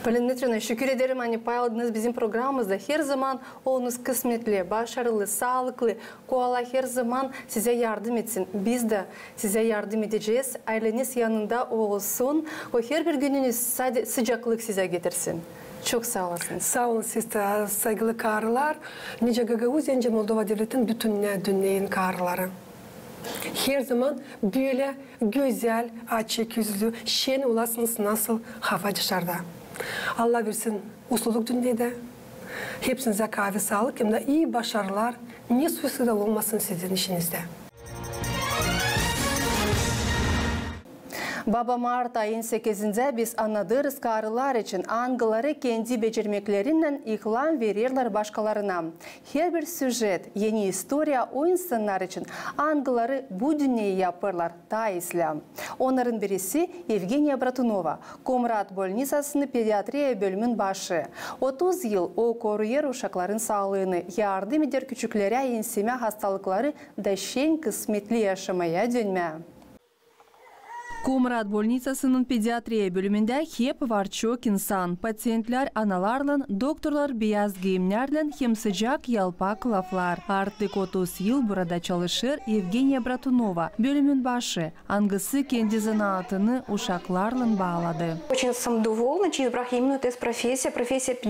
Polina Dmitrievna, şükür ederim hani paylaştınız bizim programımızda. Her zaman olunuz kısmetli, başarılı, sağlıklı. Allah her zaman size yardım etsin. Biz de size yardım edeceğiz. Aileniz yanında olsun. O her bir gününüz sıcaklık size getirsin. Çok sağ olasınız. Sağ olun siz de saygılı karılar. Nice Gagauzya, nice Moldova devletinin bütün dünyanın karıları. Her zaman böyle güzel, açık yüzlü, şen olasınız nasıl hava dışarıda. Allah versin mutluluk dünyada. Hepsinize kahve sağlık hem de iyi başarılar. Ne suyu da olmasın sizin işinizde. Baba Mart ayın 8'inde biz anladırız karılar için angıları kendi becermeklerinden iklan verirler başkalarına. Her bir süjet, yeni historia o insanlar için angıları bu dünyayı yapırlar ta İslam. Onların birisi Evgeniya Bratunova, Komrat Bolnisası'nın pediatriya bölümün başı. 30 yıl o koruyor uşakların sağlığını, yardım eder küçüklere enseme hastalıkları da şen kısmetli yaşamaya dönme. Komrat Bolnisası'nın pediatriya bölümünde hep var çok insan. Patsientler analarla, doktorlar beyaz giyimlerle hem sıcak yalpak laflar. Artık 30 yıl burada çalışır Evgeniya Bratunova, bölümün başı. Angısı kendi zanaatını uşaklarla bağladı.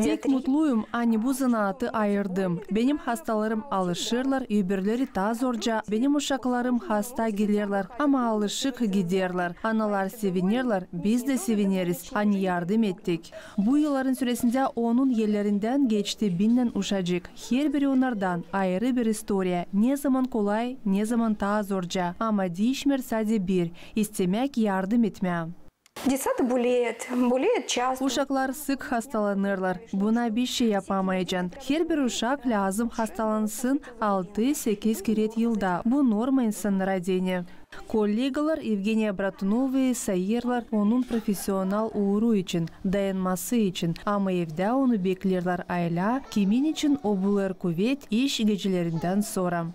Pek mutluyum, hani bu zanaatı ayırdım. Benim hastalarım alışırlar, öbürleri daha zorca. Benim uşaklarım hasta gelirler ama alışık giderler. Analar sevinirler, biz de seviniriz. Hani yardım ettik. Bu yılların süresinde onun yerlerinden geçti binden uşacık. Her biri onlardan ayrı bir historia. Ne zaman kolay, ne zaman daha zorca. Ama değişmer sadece bir. İstemek yardım etmeye. Uşaklar sık hastalanırlar. Buna bir şey yapamayacaksın. Her bir uşak lazım hastalansın 6-8 kere yılda. Bu norma insanlara deniyor. Kollegalar Evgeniya Bratunova'yı sayırlar onun profesyonel uğru için, dayanması için. Ama evde onu beklerler aile, kimin için o bular kuvvet iş gecelerinden sonra.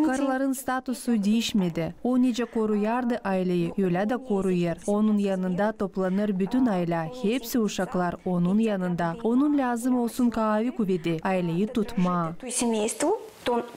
Karıların statusu değişmedi. O nice koruyardı aileyi, öyle de koruyar. Onun yanında toplanır bütün aile. Hepsi uşaklar onun yanında. Onun lazım olsun kahve kuvveti, aileyi tutma.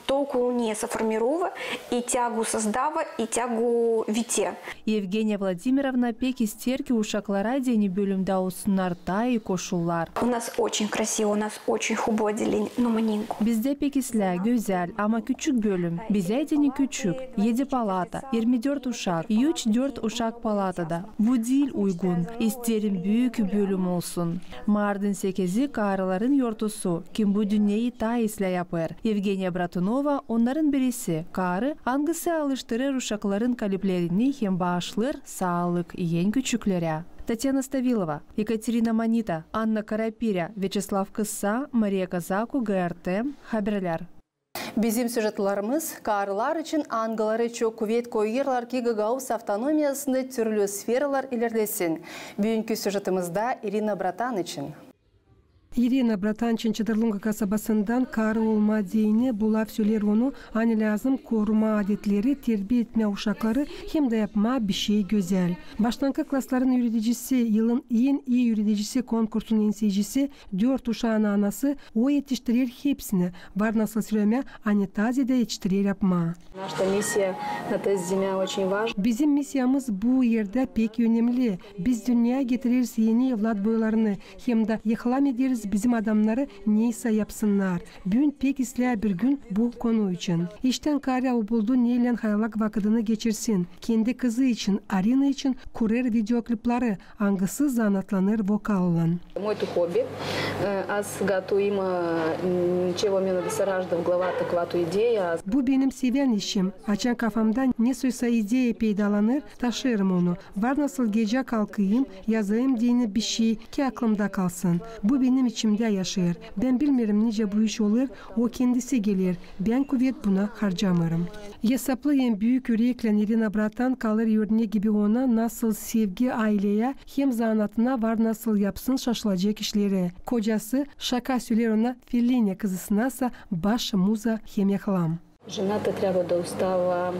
толку не сформировала и тягу создава, и тягу вите. Евгения Владимировна пекистерки ушаклара дени бөлімді усунарта и кошулар. У нас очень красиво, у нас очень хубодили, но манинку. Bizde pekisler güzel ama küçük bölüm. Bize deni küçük. 7 palata, 24 uşak, 3-4 uşak palatada. Bu değil uygun. İsterim büyük bölüm olsun. Mardin 8'i karıların yortusu. Kim bu dünyayı ta isle yapar. Evgenia Bratunova onların birisi. Karı hangisi alıştırır uşakların kaliplerini hem bağışlar sağlık en küçüklere. Татьяна Ставилова, Екатерина Манита, Анна Карапиря, Вячеслав Кыса, Мария Казаку, ГРТ, Хаберлер. Bizim süjetlarımız karılar için angaları çok kuvvet koyuyorlar ki Gagauz автономиясында türlü sferalar ilerlesin. Bugünkü süjetimizde Irina Bratan için. Ирина Братанчин Чыдырлунга касабасындан кары олма дейіне булав сөйлер onu аны lazım koruma adetleri, terbiye etme uşakları hem de yapma bir şey güzel. Başlangıç klasların yöneticisi, yılın en iyi yöneticisi konkursunun enseyicisi, 4 uşağın anası o yetiştirir hepsini. Var nasıl söyleme, Anitazi de yetiştirir yapma. Bizim misyamız bu yerde pek önemli. Biz dünyaya getiririz yeni evlat boylarını hem de yıkılam ederiz bizim adamları neyse yapsınlar. Bugün pek isler bir gün bu konu için. İşten karya o buldu neyle hayalak vakıdını geçirsin. Kendi kızı için, Arina için kurer videoklipleri, hangisi zanatlanır vokallan. Мой хобби. Аз готовим ничего мне надо саражда в глава таквату идея. Bu benim seven işim. Açan kafamdan ne suysa ideya peydalanır, taşırım onu. Var nasıl gece kalkayım, yazayım diye bir şey ki aklımda kalsın. Bu benim içimde yaşar. Ben bilmiyorum nice bu iş olur, o kendisi gelir. Ben kuvvet buna harcamarım. Hesaplı en büyük yürekle Irina Bratan kalır örnek gibi ona nasıl sevgi aileye hem zanatına var nasıl yapsın şaşılacak işleri. Kocası şaka söyler ona Fellini kızısınasa baş muza hem yaklam. Жена-то трябва да остава,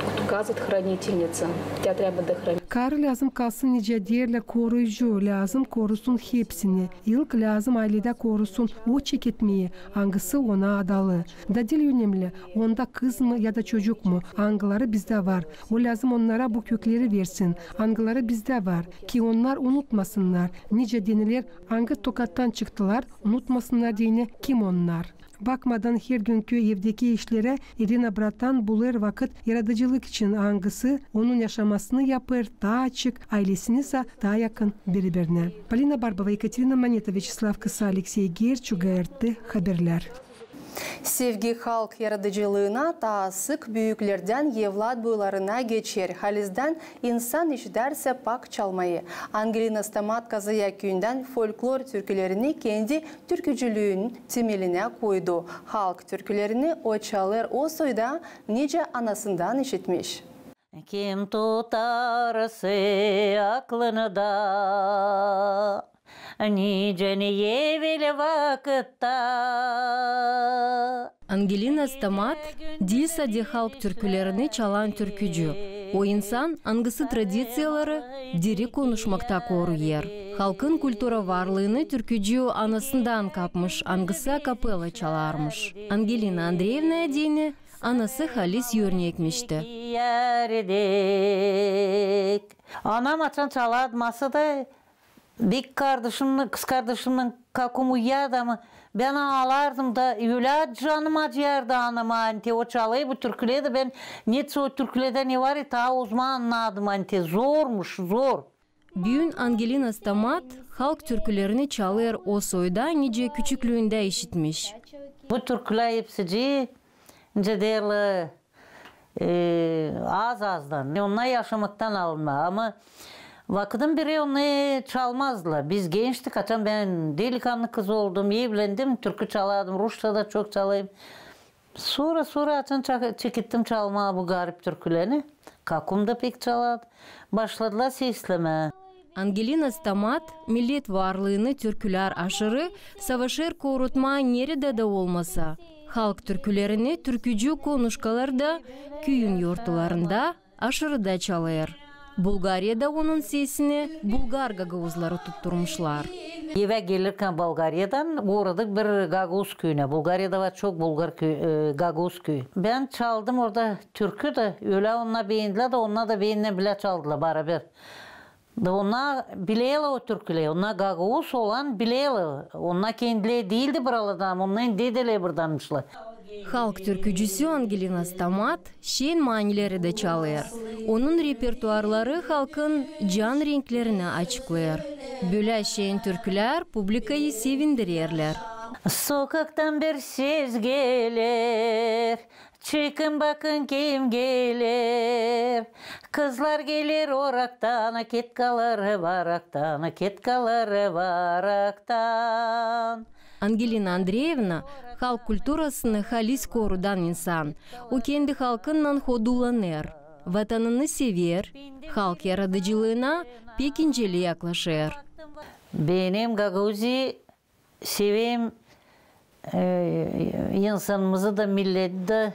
като казват, хранителница. Тя трябва да храни. Karı lazım kalsın nice diğerle koruyucu, lazım korusun hepsini. İlk lazım ailede korusun, o çeketmeyi, hangisi ona adalı. Dadil önemli, onda kız mı ya da çocuk mu, hangıları bizde var. O lazım onlara bu kökleri versin, hangıları bizde var. Ki onlar unutmasınlar. Nice denilir, hangi tokattan çıktılar, unutmasınlar diyene kim onlar. Bakmadan her günkü evdeki işlere Irina Bratan bulur vakit yaratıcılık için hangisi onun yaşamasını yapar, daha açık, ailesini ise daha yakın birbirine. Polina Barbova, Екатерина Манета, Вячеслав Кыса, Алексей Герчу, ГРТ, Haberler. Sevgi halk yaratıcılığına ta sık büyüklerden evlat boylarına geçer. Halizden insan işlerse pak çalmayı. Angelina Stamat Kazaya köyünden folklor türkülerini kendi türkücülüğün temeline koydu. Halk türkülerini o çalır o soyda nice anasından işitmiş. Kim tutarsa aklını da nice evvel vakitta. Ангелина Стамат dil sadi halk türkülerini çalan türkücü. O insan hangisi tradisiyaları diri konuşmakta koruyor. Halkın kültürü varlığını türkücü anasından kapmış, hangisi akapella çalarmış. Angelina Andreevna dini anası Halis örnekmişti. Anam açan çaladması da büyük kardeşimle, kız kardeşimle kakım uyuyordu ama ben ağlardım da öyle canım acıyardı anama anti o çalayı bu türkülerde ben neyse o türkülerde ne var ya ta uzman anladım anti zormuş zor. Bugün Angelina Stamat halk türkülerini çalır o soyda nice küçüklüğünde işitmiş. Bu türküler hepsi nice değerli azdan onlar yaşamaktan alınma ama vakıdın biri onu çalmazlar. Biz gençtik açan ben delikanlı kız oldum, evlendim, türkü çaladım, Rusça da çok çalayım. Sonra açan çekittim çalmaya bu garip türkülerini. Kakum da pek çaladı. Başladılar sesleme. Angelina Stamat, millet varlığını türküler aşırı, savaşır korutma nerede de olmasa. Halk türkülerini türkücü konuşkalarda, köyün yurtlarında aşırı da çalır. Bulgariyada onun sesini Bulgar gagavuzları tutturmuşlar. Eve gelirken Bulgarya'dan uğradık bir Gagavuz köyüne. Bulgarya'da var çok Bulgar Gagavuz köyü. Ben çaldım orada türkü de öyle onunla beğendiler de onunla da beğenine bile çaldılar beraber. Da ona bileyla o türküleri. Ona Gagavuz olan bileyla. Ona kendileri değildi buralardan. Onların dedeleri buradanmışlar. Halk türkücüsü Angelina Stamat şen manileri de çalıyor. Onun repertuarları halkın can renklerini açıklıyor. Böyle şen türküler publikayı sevindirirler. Sokaktan bir ses gelir, çıkın bakın kim gelir. Kızlar gelir oraktan, ketkaları varaktan, ketkaları varaktan. Angelina Andreevna halk kulturasını halis korudan insan. O kendi halkından hodulanır. Vatanını sever, halk yaratıcılığına pek inceli yaklaşır. Benim Gagavuz'u seveyim, insanımızı da milleti de,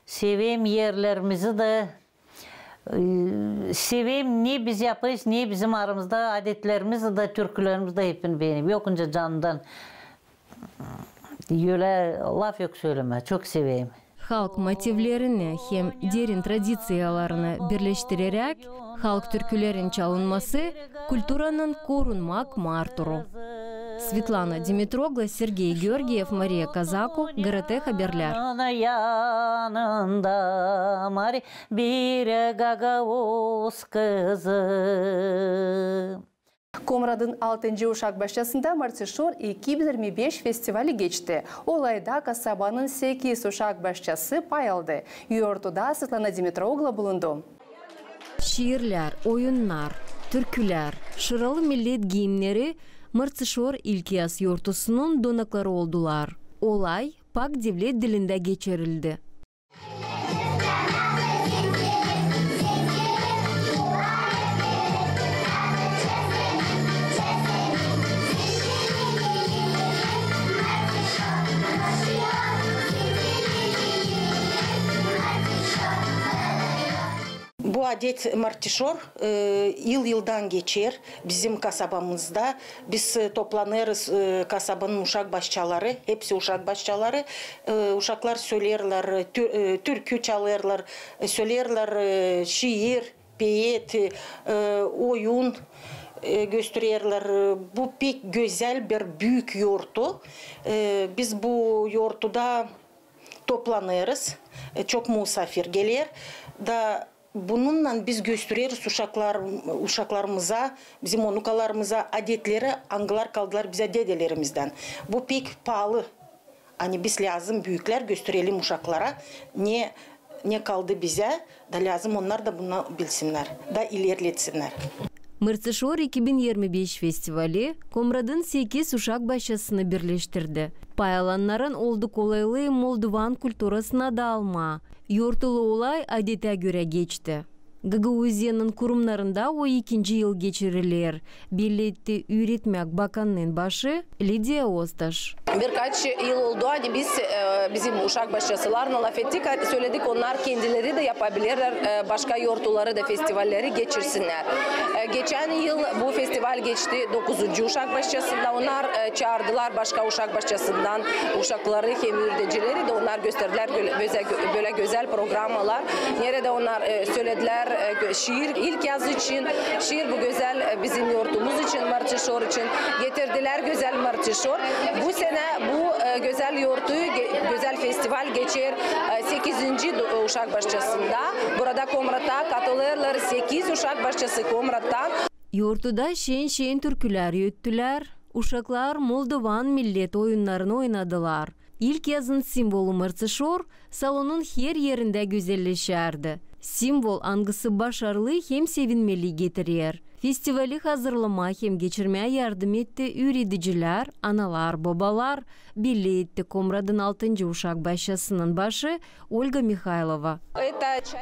seveyim yerlerimizi de, seveyim ne biz yapıyız, ne bizim aramızda adetlerimiz de, türkülerimiz de hepini beğeneyim. Yokunca candan öyle laf yok söyleme, çok seveyim. Halk motivlerini hem derin tradisiyalarını birleştirerek halk türkülerin çalınması kültüranın korunmak marturu. Svetlana Dimitrogla, Sergey Georgiev, Maria Kazako, GRT Haberler. Yanında Mari bir Gagavuz kızı. Komrad'ın 6. uşak başçasında Martişor 2025 festivali geçti. Olayda kasabanın 8 uşak başçası pay aldı. Yortuda Svetlana Dimitrogla bulundu. Şiirler, oyunlar, türküler, şıralı millet giyimleri Martişor İlkiyas yortusunun donakları oldular. Olay Pak devlet dilinde geçirildi. Bu adet Martişor yıldan geçer bizim kasabamızda. Biz toplanırız kasabanın uşak başçaları, hepsi uşak başçaları. Uşaklar söylerler, türkü çalarlar, söylerler şiir, piyet, oyun gösterirler. Bu pek güzel bir büyük yortu. Biz bu yortuda toplanırız. Çok misafir gelir. Bununla biz gösteririz uşaklarımıza, bizim onukalarımıza adetleri anılar kaldılar bize dedelerimizden. Bu pek pahalı. Hani biz lazım büyükler gösterelim uşaklara ne kaldı bize da lazım onlar da bunu bilsinler, da ilerletsinler. Martişor 2025 festivali Komrad'ın 8 uşak başçasını birleştirdi. Pay alanların olduk olaylı Moldovan kulturasına dağılma. Yortulu olay adete göre geçti. Gagavuzya'nın kurumlarında o 2. yıl geçirilir. Belirtti Üretmek Bakanı'nın başı Lidia Ostaş. Birkaç yıl oldu. Hani biz bizim uşak başçalarına laf ettik. Söyledik onlar kendileri de yapabilirler. Başka yortuları da festivalleri geçirsinler. Geçen yıl bu festival geçti 9. uşak başçasında. Onlar çağırdılar başka uşak başçasından uşakları hem üreticileri de onlar gösterdiler böyle güzel programlar. Nerede onlar söylediler şiir ilk yaz için şiir bu güzel bizim yurtumuz için Martişor için getirdiler güzel Martişor. Bu sene bu güzel yurtu güzel festival geçer 8. uşak başçasında. Burada Komrat'a katılırlar 8 uşak başçası Komrat'tan. Yurtuda şen türküler yöttüler. Uşaklar Moldovan millet oyunlarını oynadılar. İlk yazın simvolu Martişor salonun her yerinde güzelleşerdi. Simbol angısı başarılı hem sevinmeli getirir. Festivali hazırlama hem geçirmeye yardım etti üreticiler, analar, babalar, belli etti Komrad'ın 6. uşak başçasının başı Olga Mikhailova.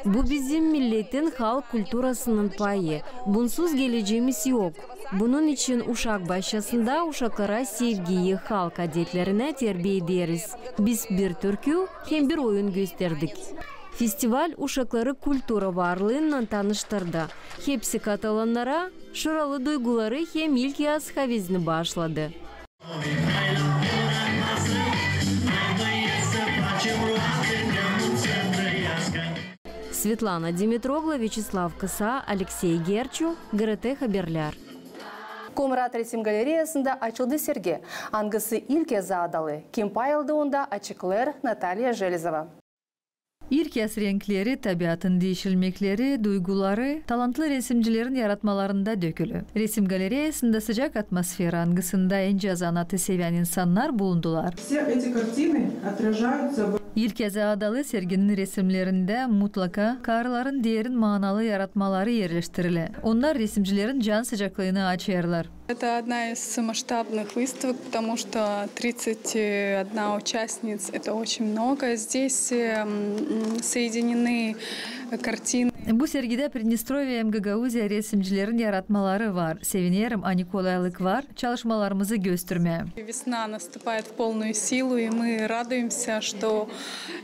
Bu bizim milletin halk kulturasının payı. Bunsuz geleceğimiz yok. Bunun için uşak başçasında uşaklara sevgiyi, halk adetlerine terbiye ederiz. Biz bir türkü hem bir oyun gösterdik. Festival uşakları kultura varlığından tanıştırdı. Hepsi katılanlara şıralı duyguları hem ilk yaz havizini başladı. Svetlana Dimitrogla, Vyacheslav Kısa, Alexey Gerchu, GRT Haberler. Komrat resim galereyasında açıldı sergi. Angısı ilk adalı. Kim payıldı onda açıklar Natalya Jelezova. İrkes renkleri, tabiatın değişilmekleri, duyguları, talantlı resimcilerin yaratmalarında dökülü. Resim galereyasında sıcak atmosfer angısında ence zanatı seven insanlar bulundular. İrkes adalı serginin resimlerinde mutlaka karların derin manalı yaratmaları yerleştirildi. Onlar resimcilerin can sıcaklığını açarlar. Это одна из масштабных выставок, потому что 31 участниц – это очень много. Здесь соединены kартины. Bu sergide Pridnestrovye Gagauzya resimcilerin yaratmaları var. Sevinirim, ani kolaylık var. Çalışmalarımızı göstermeye. Весна наступает в полную силу, и мы радуемся, что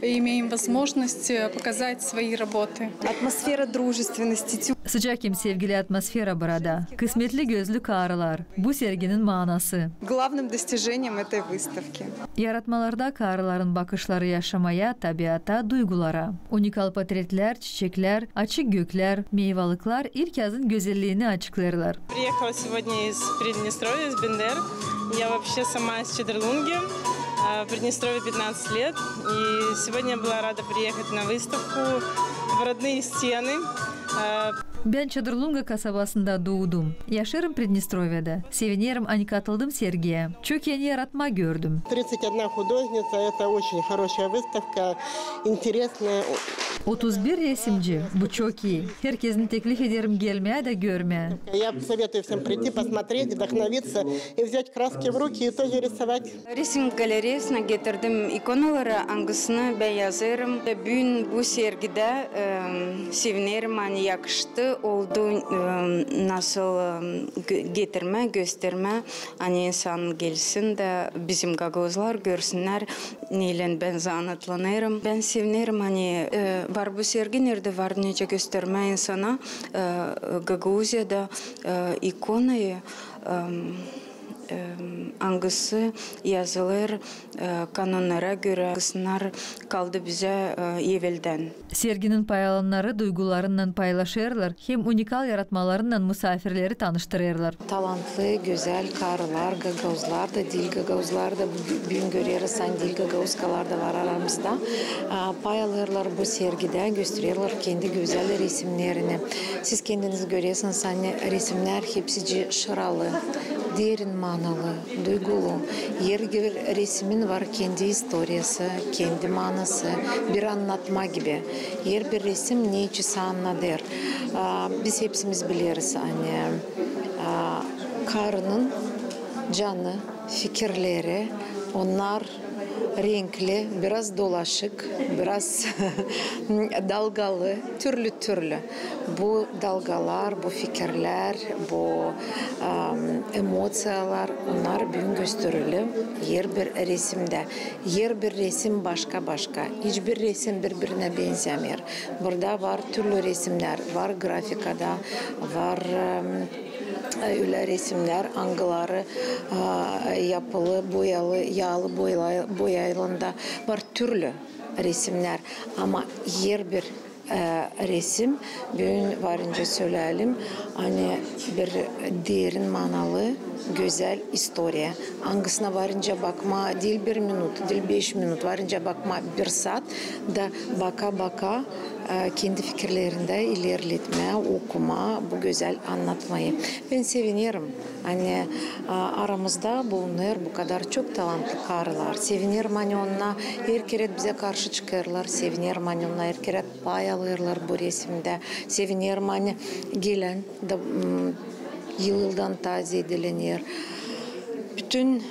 имеем возможность показать свои работы. Atmosfera дружественности. Sıcak sevgili atmosfera burada. Kısmetli gözlü karılar. Bu serginin manası. Главным достижением этой выставки. Yaratmalarda karıların bakışları yaşamaya, tabiata, duygulara. Unikal portretler, çiçekler, açık gökler, meyvalıklar ilk yazın güzelliğini açıklarlar. Приехала сегодня из Приднестровья, из Бендер. Я вообще сама из Чедерлунги. В Приднестровье 15 лет. И сегодня я была рада приехать на выставку в родные стены. Ben Çadırlunga kasabasında doğdum. Yaşarım Pridnestrovye'de. Sevinirim ani katıldım sergiye. Çok yeni yaratma gördüm. 31 художница, это очень хорошая выставка, интересная. 31 resimci. Bu çok iyi. Herkesin teklif ederim gelmeye de görmeye. Я советую всем прийти, посмотреть, вдохновиться и взять краски в руки и тоже рисовать. Resim galerisine getirdim ikonaları, angısını ben yazarım. Bugün bu sergide sevinirim, hani yakıştı oldu, nasıl getirme, gösterme, hani insan gelsin de bizim Gagauzlar görsünler, neyle ben zanatlanırım. Ben sevinirim, hani var bu sergi nerede var, nece gösterme insana Gagauzya'da ikonayı, angısı yazılır, kanunlara göre angısılar kaldı bize evvelden. Serginin paylananları duygularından paylaşırlar, hem unikal yaratmalarından misafirleri tanıştırırlar. Talantlı, güzel karılar, Gagauzlar da, dil Gagauzlar da, bugün görüyoruz, dil Gagauzkalar da var aramızda. Paylaşırlar bu sergide, gösteriyorlar kendi güzel resimlerini. Siz kendiniz görüyorsunuz, resimler hepsi şıralı, derin manalı, duygulu. Her resmin var kendi historiası, kendi manası, bir anlatma gibi. Her bir resim ne için anlatır. Biz hepsimiz biliriz. Karının canı, fikirleri, onlar renkli, biraz dolaşık, biraz dalgalı, türlü. Bu dalgalar, bu fikirler, bu emosiyalar, onlar bugün gösterili her bir resimde. Her bir resim başka. Hiçbir resim birbirine benzemiyor. Burada var türlü resimler, var grafikada, var öyle resimler, angıları yapılı, boyalı, yağlı boyayılında var türlü resimler. Ama her bir resim, bugün varınca söyleyelim, hani bir derin manalı, güzel historia. Angısına varınca bakma değil 1 minut, değil 5 minut, varınca bakma 1 saat da baka kendi fikirlerinde ilerletme, okuma, bu güzel anlatmayı. Ben sevinirim. Hani aramızda bulunur bu kadar çok talantlı karılar. Sevinirim hani onunla her kere bize karşı çıkarlar. Sevinirim hani onunla her kere pay alırlar bu resimde. Sevinirim hani gelen de yıldan taze edilenir. Bütün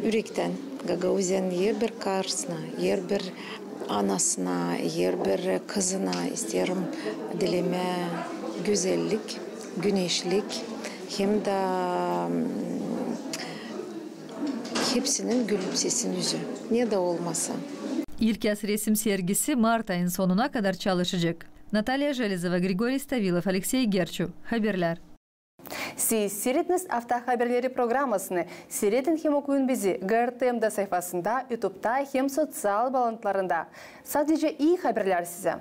yürekten Gagauzya'nın her bir karşısına, her bir anasına, her bir kızına isterim dileme güzellik, güneşlik, hem de hepsinin gülümsesin yüzü. Ne de olmasa. İlk resim sergisi Mart ayının sonuna kadar çalışacak. Natalya Железова, Григорий Ставилов, Алексей Герчу. Haberler. Siz Siretiniz Hafta Haberleri programmasını Siretin hem okuyun bizi GRTM'da sayfasında, YouTube'da hem sosyal bağlantılarında. Sadece iyi haberler size.